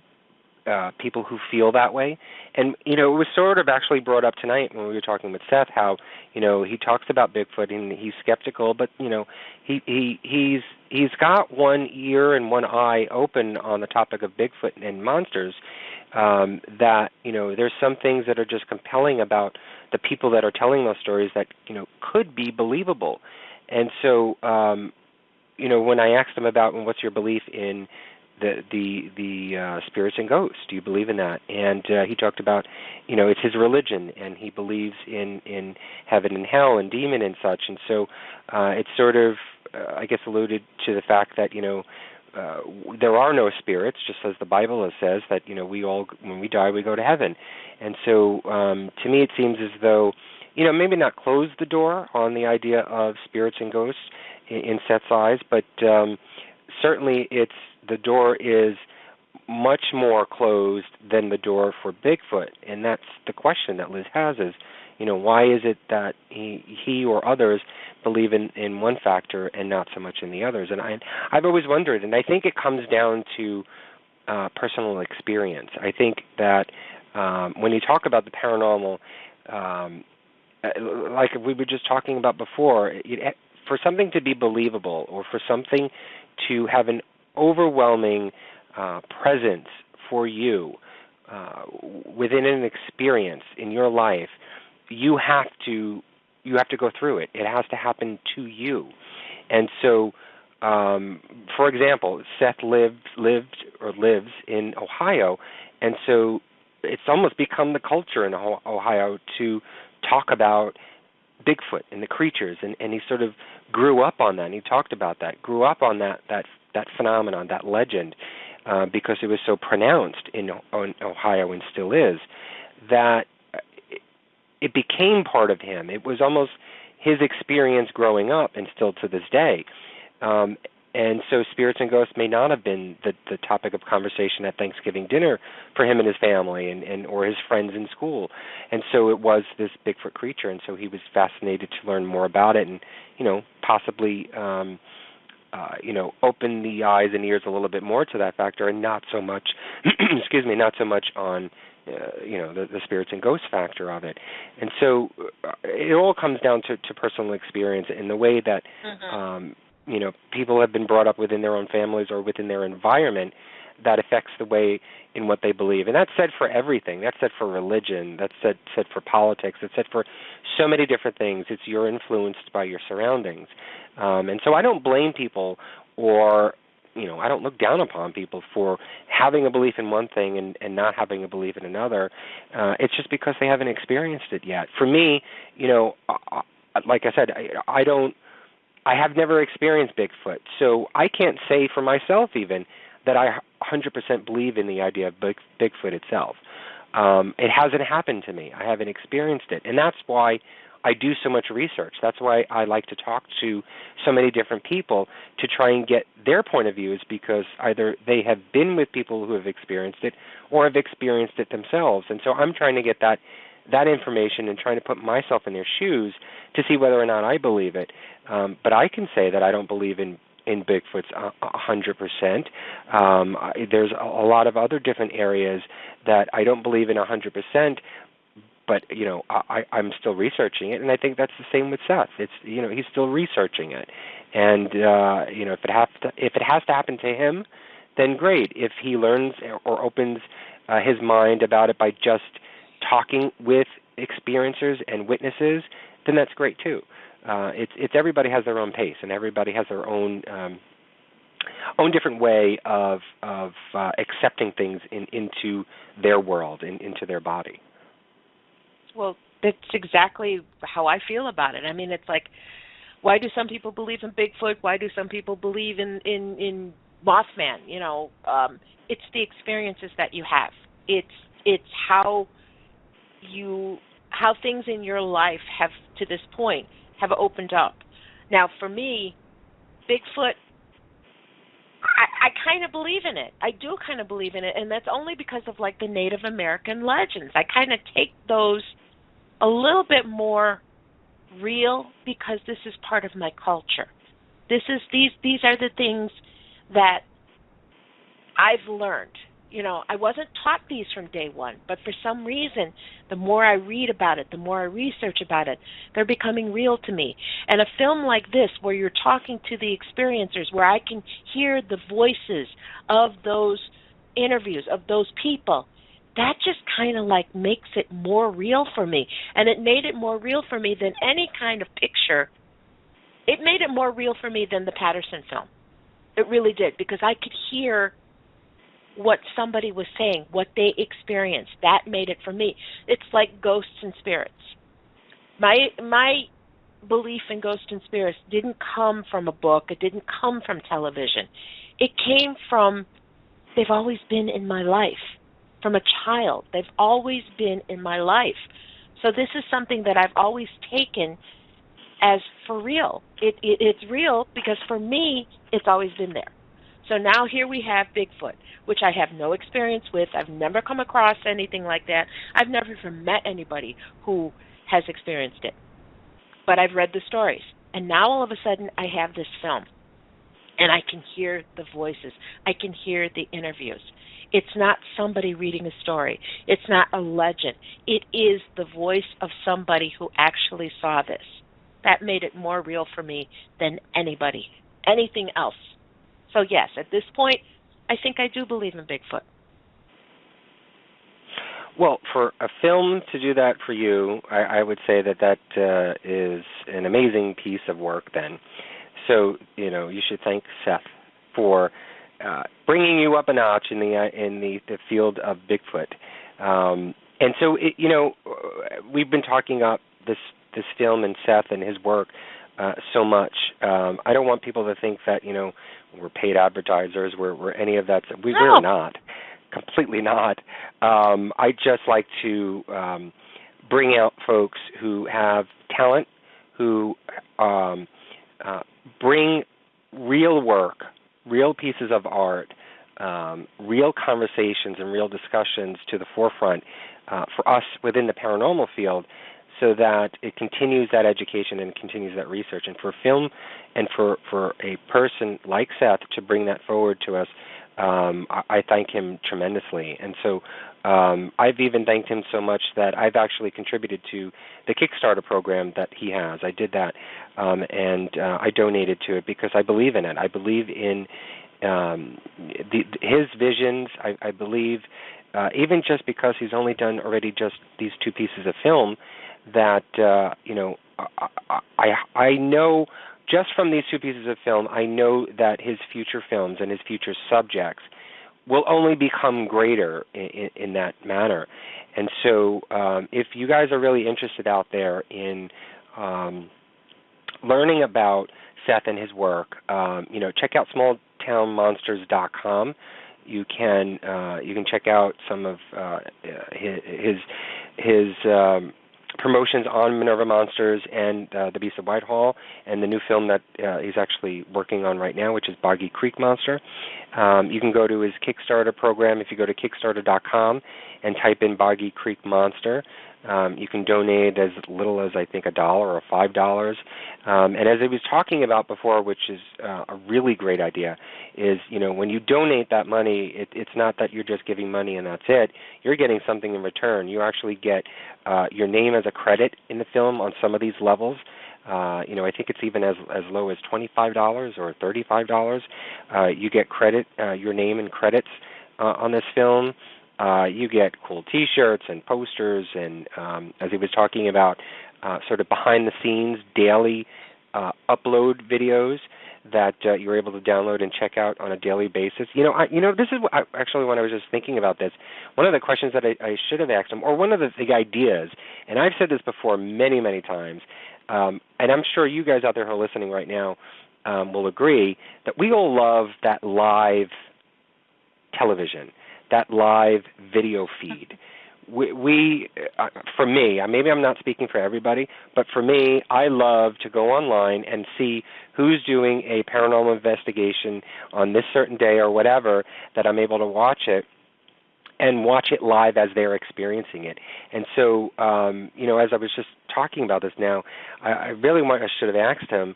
people who feel that way. And, it was sort of actually brought up tonight when we were talking with Seth, how, he talks about Bigfoot and he's skeptical, but, he's got one ear and one eye open on the topic of Bigfoot and monsters, that, there's some things that are just compelling about the people that are telling those stories that, could be believable. And so, when I asked him about what's your belief in the spirits and ghosts, do you believe in that? And he talked about, it's his religion, and he believes in heaven and hell and demon and such. And so it sort of, I guess, alluded to the fact that, there are no spirits, just as the Bible says, that, we all, when we die, we go to heaven. And so to me it seems as though, maybe not close the door on the idea of spirits and ghosts in Seth's eyes, but certainly the door is much more closed than the door for Bigfoot. And that's the question that Liz has is, why is it that he or others believe in one factor and not so much in the others? And I've always wondered, and I think it comes down to personal experience. I think that when you talk about the paranormal, like we were just talking about before, for something to be believable or for something to have an overwhelming presence for you within an experience in your life, you have to go through it. It has to happen to you. And so, for example, Seth lives in Ohio, and so it's almost become the culture in Ohio to talk about Bigfoot and the creatures, and he sort of grew up on that, and he talked about that, grew up on that phenomenon, that legend, because it was so pronounced in Ohio and still is, that it became part of him. It was almost, his experience growing up and still to this day. And so spirits and ghosts may not have been the topic of conversation at Thanksgiving dinner for him and his family and or his friends in school. And so it was this Bigfoot creature, and so he was fascinated to learn more about it and, possibly, open the eyes and ears a little bit more to that factor and not so much, not so much on, the spirits and ghosts factor of it. And so it all comes down to personal experience in the way that, people have been brought up within their own families or within their environment that affects the way in what they believe. And that's said for everything. That's said for religion. That's said for politics. It's said for so many different things. You're influenced by your surroundings. And so I don't blame people or, I don't look down upon people for having a belief in one thing and not having a belief in another. It's just because they haven't experienced it yet. For me, like I said, I have never experienced Bigfoot, so I can't say for myself even that I 100% believe in the idea of Bigfoot itself. It hasn't happened to me. I haven't experienced it, and that's why I do so much research. That's why I like to talk to so many different people to try and get their point of views, because either they have been with people who have experienced it or have experienced it themselves. And so I'm trying to get that information and trying to put myself in their shoes to see whether or not I believe it. But I can say that I don't believe in Bigfoot's 100%. There's a lot of other different areas that I don't believe in 100%, but I'm still researching it, and I think that's the same with Seth. It's he's still researching it, and if it has to happen to him, then great. If he learns or opens his mind about it by just talking with experiencers and witnesses, then that's great too. It's everybody has their own pace, and everybody has their own different way of accepting things into their world and into their body. Well, that's exactly how I feel about it. I mean, it's like, why do some people believe in Bigfoot? Why do some people believe in Mothman? It's the experiences that you have. It's how things in your life have, to this point, have opened up. Now, for me, Bigfoot, I kind of believe in it. I do kind of believe in it, and that's only because of, like, the Native American legends. I kind of take those a little bit more real because this is part of my culture. These are the things that I've learned. I wasn't taught these from day one, but for some reason, the more I read about it, the more I research about it, they're becoming real to me. And a film like this, where you're talking to the experiencers, where I can hear the voices of those interviews, of those people, that just kind of like makes it more real for me. And it made it more real for me than any kind of picture. It made it more real for me than the Patterson film. It really did, because I could hear what somebody was saying, what they experienced. That made it for me. It's like ghosts and spirits. My belief in ghosts and spirits didn't come from a book. It didn't come from television. It came from, they've always been in my life. From a child, they've always been in my life. So this is something that I've always taken as for real. It's real because for me, it's always been there. So now here we have Bigfoot, which I have no experience with. I've never come across anything like that. I've never even met anybody who has experienced it. But I've read the stories. And now all of a sudden I have this film. And I can hear the voices. I can hear the interviews. It's not somebody reading a story. It's not a legend. It is the voice of somebody who actually saw this. That made it more real for me than anything else. So yes, at this point, I think I do believe in Bigfoot. Well, for a film to do that for you, I would say that is an amazing piece of work then. So, you should thank Seth for bringing you up a notch in the field of Bigfoot. And so, we've been talking up this film and Seth and his work so much. I don't want people to think that, we're paid advertisers, we're any of that. We're not. Completely not. I just like to bring out folks who have talent, who bring real work, real pieces of art, real conversations and real discussions to the forefront for us within the paranormal field, so that it continues that education and continues that research. And for film and for a person like Seth to bring that forward to us, I thank him tremendously. And so I've even thanked him so much that I've actually contributed to the Kickstarter program that he has. I did that, and I donated to it because I believe in it. I believe in his visions. I believe, even just because he's only done already just these 2 pieces of film, that I know just from these 2 pieces of film, I know that his future films and his future subjects will only become greater in that manner. And so if you guys are really interested out there in learning about Seth and his work, check out smalltownmonsters.com. You can check out some of his promotions on Minerva Monsters and the Beast of Whitehall, and the new film that he's actually working on right now, which is Boggy Creek Monster. You can go to his Kickstarter program. If you go to Kickstarter.com and type in Boggy Creek Monster, you can donate as little as, I think, $1 or $5. And as I was talking about before, which is a really great idea, is, when you donate that money, it's not that you're just giving money and that's it. You're getting something in return. You actually get your name as a credit in the film on some of these levels. I think it's even as low as $25 or $35. You get credit, your name and credits on this film. You get cool T-shirts and posters, and as he was talking about, sort of behind-the-scenes daily upload videos that you're able to download and check out on a daily basis. This is actually when I was just thinking about this. One of the questions that I should have asked him, or one of the ideas, and I've said this before many, many times, and I'm sure you guys out there who are listening right now will agree, that we all love that live television, that live video feed. We for me, maybe I'm not speaking for everybody, but for me, I love to go online and see who's doing a paranormal investigation on this certain day or whatever, that I'm able to watch it and watch it live as they're experiencing it. And so, as I was just talking about this now, I should have asked him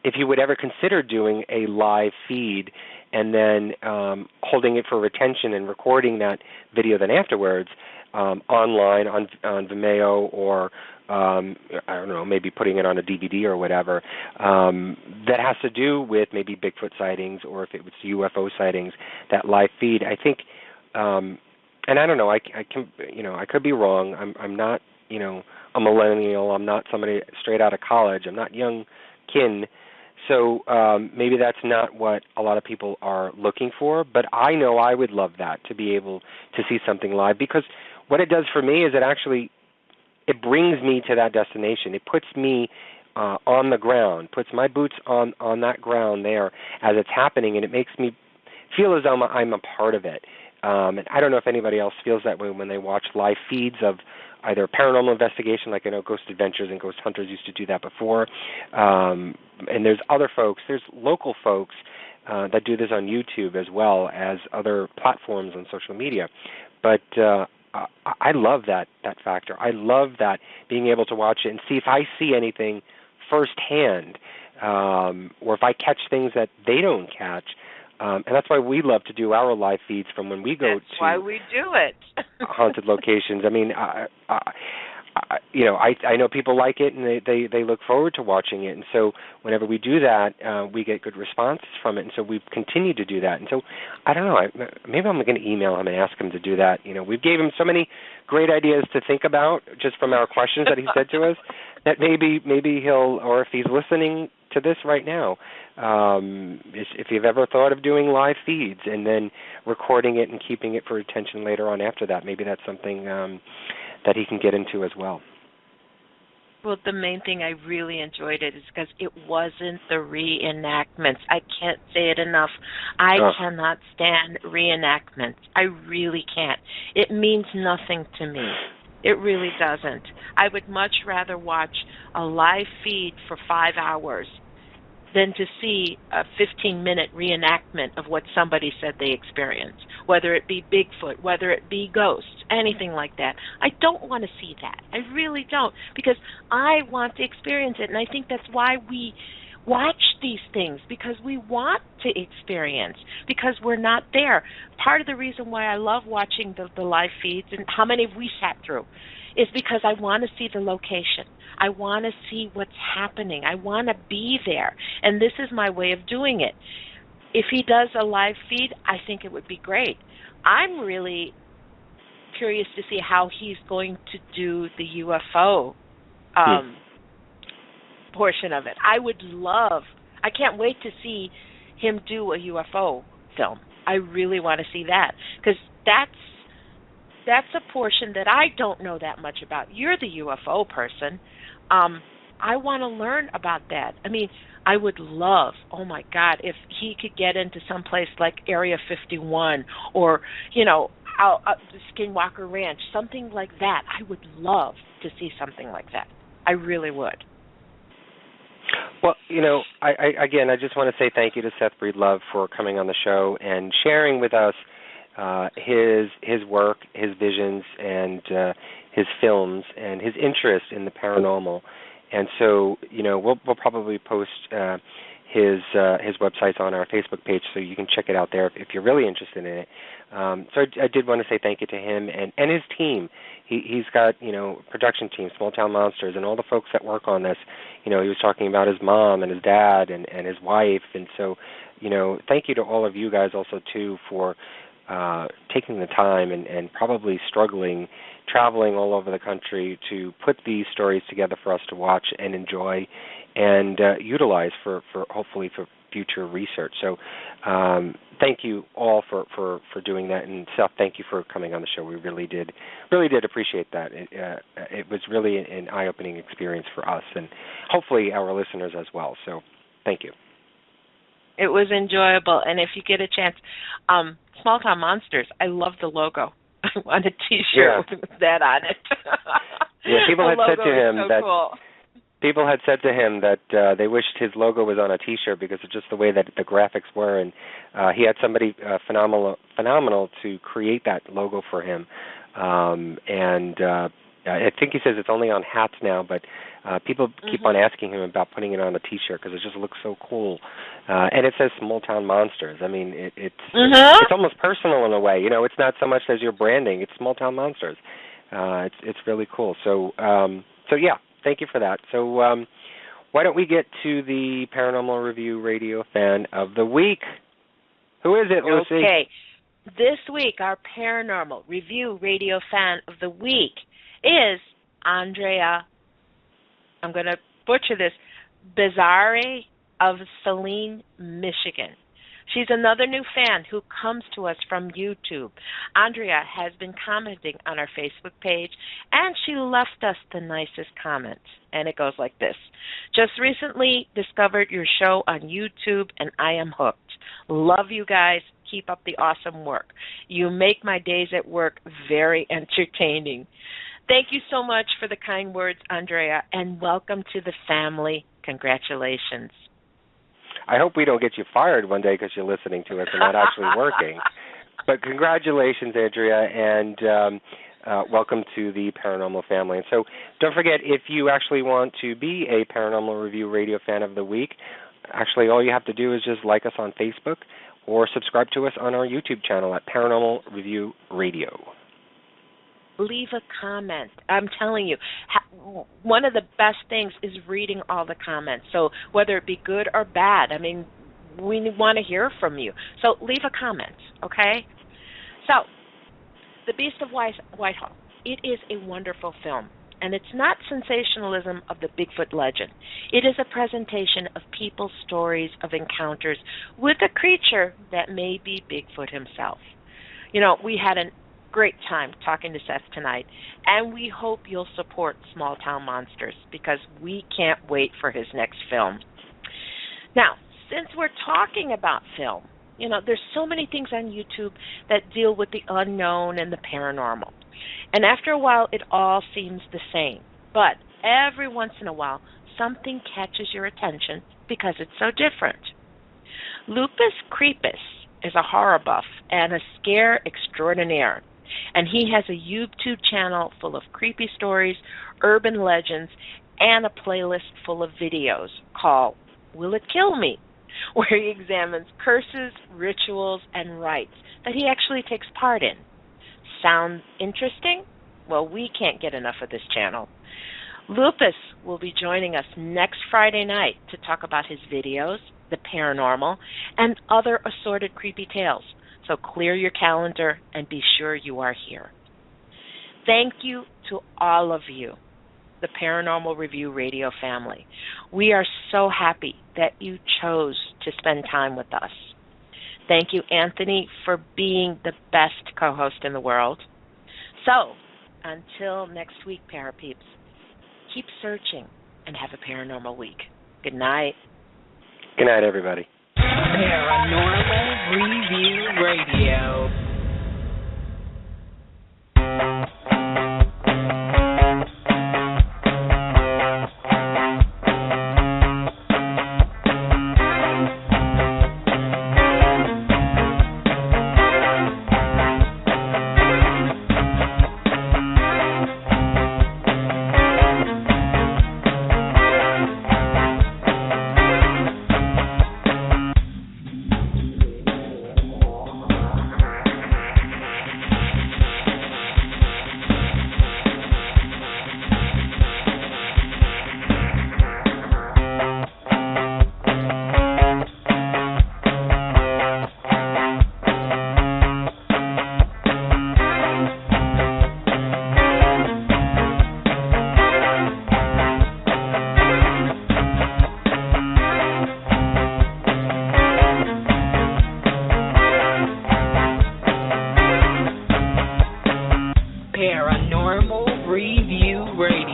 if he would ever consider doing a live feed and then holding it for retention and recording that video then afterwards online on Vimeo, or I don't know, maybe putting it on a DVD or whatever, that has to do with maybe Bigfoot sightings, or if it was UFO sightings, that live feed. I think, and I don't know, I could be wrong. I'm not, a millennial. I'm not somebody straight out of college. I'm not young kin. So maybe that's not what a lot of people are looking for, but I know I would love that, to be able to see something live, because what it does for me is it brings me to that destination. It puts me on the ground, puts my boots on that ground there as it's happening, and it makes me feel as though I'm a part of it. And I don't know if anybody else feels that way when they watch live feeds of either paranormal investigation, like I know Ghost Adventures and Ghost Hunters used to do that before. And there's other folks, there's local folks that do this on YouTube as well as other platforms on social media. But I love that factor. I love that, being able to watch it and see if I see anything firsthand, or if I catch things that they don't catch. And that's why we love to do our live feeds from when we go That's why we do it. haunted locations. I mean, I know people like it, and they look forward to watching it. And so whenever we do that, we get good responses from it. And so we've continued to do that. And so I don't know, maybe I'm going to email him and ask him to do that. We've gave him so many great ideas to think about just from our questions that he said to us, that maybe he'll, or if he's listening to this right now, if you've ever thought of doing live feeds and then recording it and keeping it for attention later on after that, maybe that's something that he can get into as well. Well, the main thing I really enjoyed it is because it wasn't the reenactments. I can't say it enough. I cannot stand reenactments. I really can't. It means nothing to me. It really doesn't. I would much rather watch a live feed for 5 hours than to see a 15-minute reenactment of what somebody said they experienced, whether it be Bigfoot, whether it be ghosts, anything like that. I don't want to see that. I really don't, because I want to experience it, and I think that's why we watch these things, because we want to experience, because we're not there. Part of the reason why I love watching the live feeds, and how many have we sat through, is because I want to see the location. I want to see what's happening. I want to be there. And this is my way of doing it. If he does a live feed, I think it would be great. I'm really curious to see how he's going to do the UFO portion of it. I can't wait to see him do a UFO film. I really want to see that, because that's a portion that I don't know that much about. You're the UFO person. I want to learn about that. I mean, I would love, oh my God, if he could get into some place like Area 51 or, Skinwalker Ranch, something like that. I would love to see something like that. I really would. Well, I just want to say thank you to Seth Breedlove for coming on the show and sharing with us his work, his visions, and his films, and his interest in the paranormal. And so, we'll probably post his websites on our Facebook page, so you can check it out there if you're really interested in it. So I did want to say thank you to him and his team. He's got, production team, Small Town Monsters, and all the folks that work on this. He was talking about his mom and his dad and his wife. And so, thank you to all of you guys also, too, for taking the time and probably traveling all over the country to put these stories together for us to watch and enjoy and utilize for hopefully for future research. So thank you all for doing that. And Seth, thank you for coming on the show. We really did appreciate that. It was really an eye-opening experience for us and hopefully our listeners as well. So thank you. It was enjoyable, and if you get a chance, Small Town Monsters, I love the logo. I want a T-shirt with that on it. Yeah, people had said to him cool. People had said to him that they wished his logo was on a T-shirt because of just the way that the graphics were, and he had somebody phenomenal to create that logo for him. I think he says it's only on hats now, but people keep on asking him about putting it on a T-shirt because it just looks so cool. And it says Small Town Monsters. I mean, it's almost personal in a way. It's not so much as your branding. It's Small Town Monsters. It's really cool. So yeah, thank you for that. So why don't we get to the Paranormal Review Radio Fan of the Week? Who is it, Luci? Okay. This week, our Paranormal Review Radio Fan of the Week is Andrea, I'm going to butcher this, Bizarre of Saline, Michigan. She's another new fan who comes to us from YouTube. Andrea has been commenting on our Facebook page, and she left us the nicest comments. And it goes like this. Just recently discovered your show on YouTube, and I am hooked. Love you guys. Keep up the awesome work. You make my days at work very entertaining. Thank you so much for the kind words, Andrea, and welcome to the family. Congratulations. I hope we don't get you fired one day because you're listening to us and not actually working. But congratulations, Andrea, and welcome to the Paranormal family. And so don't forget, if you actually want to be a Paranormal Review Radio Fan of the Week, actually all you have to do is just like us on Facebook or subscribe to us on our YouTube channel at Paranormal Review Radio. Leave a comment. I'm telling you, one of the best things is reading all the comments. So whether it be good or bad, I mean, we want to hear from you. So leave a comment, okay? So, The Beast of Whitehall. It is a wonderful film, and it's not sensationalism of the Bigfoot legend. It is a presentation of people's stories of encounters with a creature that may be Bigfoot himself. We had a great time talking to Seth tonight, and we hope you'll support Small Town Monsters because we can't wait for his next film. Now, since we're talking about film, there's so many things on YouTube that deal with the unknown and the paranormal. And after a while, it all seems the same. But every once in a while, something catches your attention because it's so different. Lupus Creepus is a horror buff and a scare extraordinaire. And he has a YouTube channel full of creepy stories, urban legends, and a playlist full of videos called Will It Kill Me?, where he examines curses, rituals, and rites that he actually takes part in. Sound interesting? Well, we can't get enough of this channel. Lupus will be joining us next Friday night to talk about his videos, the paranormal, and other assorted creepy tales. So clear your calendar and be sure you are here. Thank you to all of you, the Paranormal Review Radio family. We are so happy that you chose to spend time with us. Thank you, Anthony, for being the best co-host in the world. So, until next week, Parapeeps, keep searching and have a paranormal week. Good night. Good night, everybody. Paranormal Review Radio. Paranormal Review Radio.